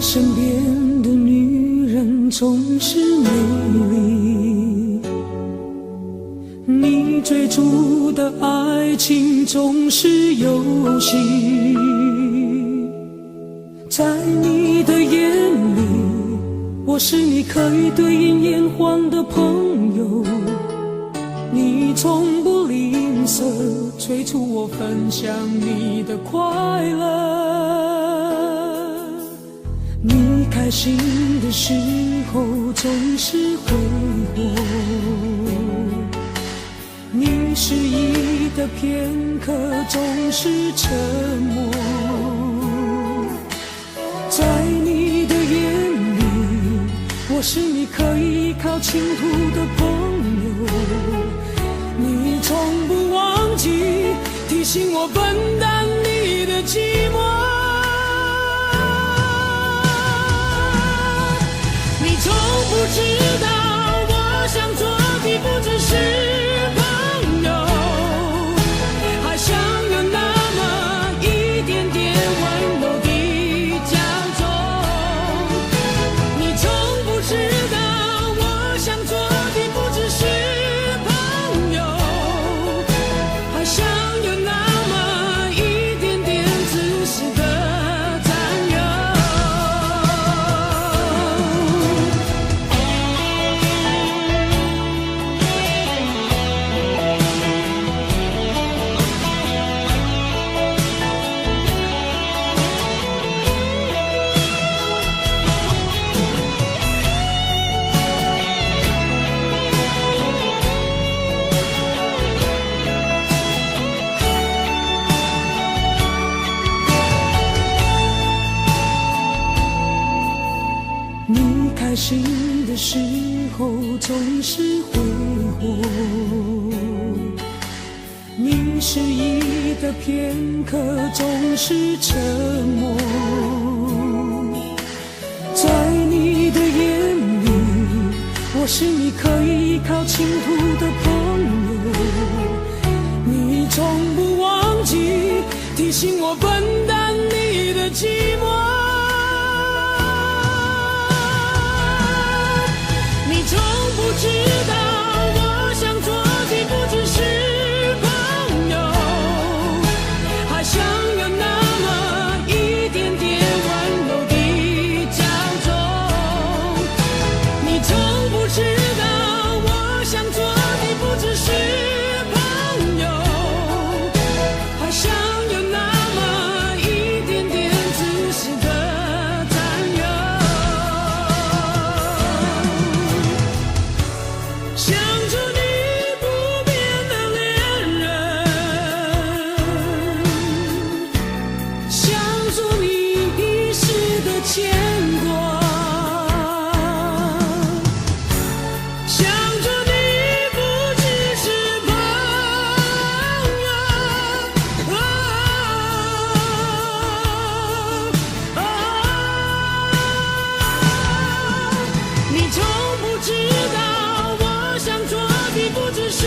身边的女人总是美丽，你追逐的爱情总是游戏，在你的眼里，我是你可以对饮眼黄的朋友，你从不吝啬催促我分享你的快乐，你开心的时候总是挥霍，你失意的片刻总是沉默，在你的眼里，我是你可以依靠倾吐的朋友，你从不忘记提醒我分担你的寂寞，你从不知道我想做的不只是朋友，还想有那么一点点温柔的骄纵，你从不知道我想做的不只是朋友，还想有那么一点点自私的占有。你开心的时候总是挥霍，你失意的片刻总是沉默，在你的眼里，我是你可以依靠倾吐的朋友，你从不忘记提醒我分担你的寂寞，你从不知道我想做的不只是朋友，还想有那么一点点温柔的骄纵，你从不知道我想做的不只是朋友，还想有那么一点点自私的占有，想着你不变的恋人，想着你遗失的牵挂，想着你不只是朋友，你从不知道我想做的不只是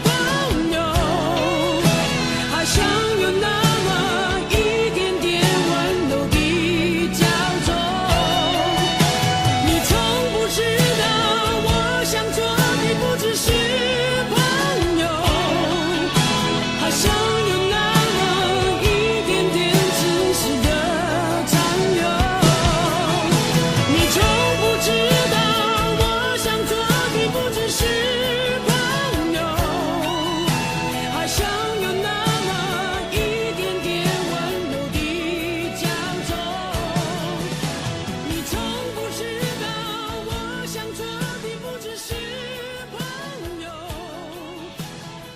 朋友，还想有那么一点点温柔的骄纵，你从不知道我想做的不只是朋友，还想有那么一点点自私的占有，你从不知道我想做的不只是朋友，还想有那么一点点温柔的骄纵，你从不知道我想做的不只是朋友，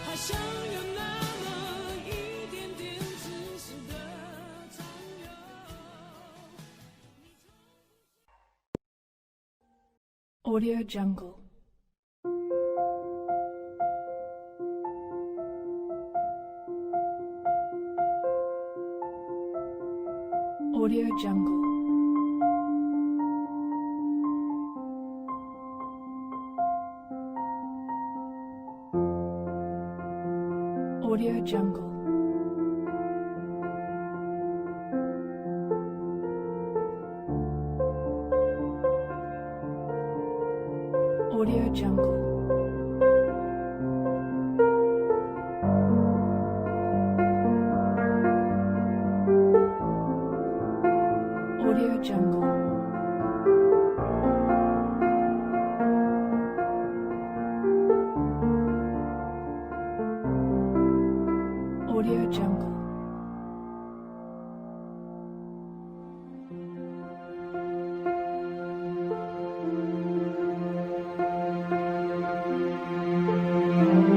还想有那么一点点自私的占有。Audio Jungle. Audio Jungle. Audio Jungle. Jungle. Audio Jungle. Audio Jungle.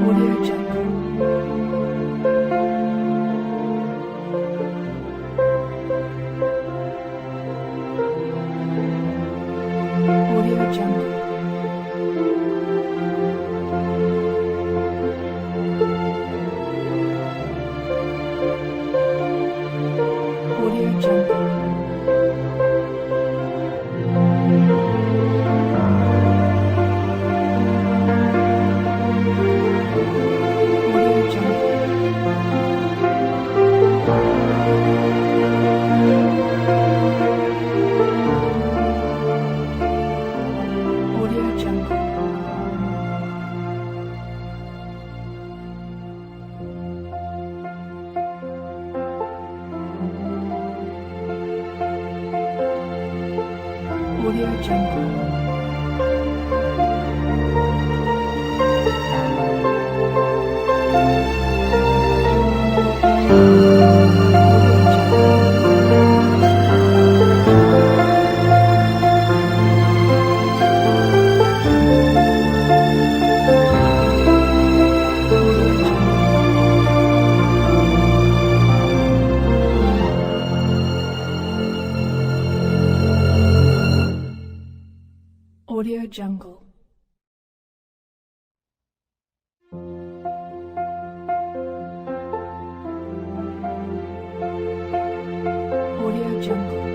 Audio Jungle. Audio Jungle. Audio Jungle. Audio Jungle. Audio Jungle. Audio Jungle. Audio Jungle. Audio Jungle.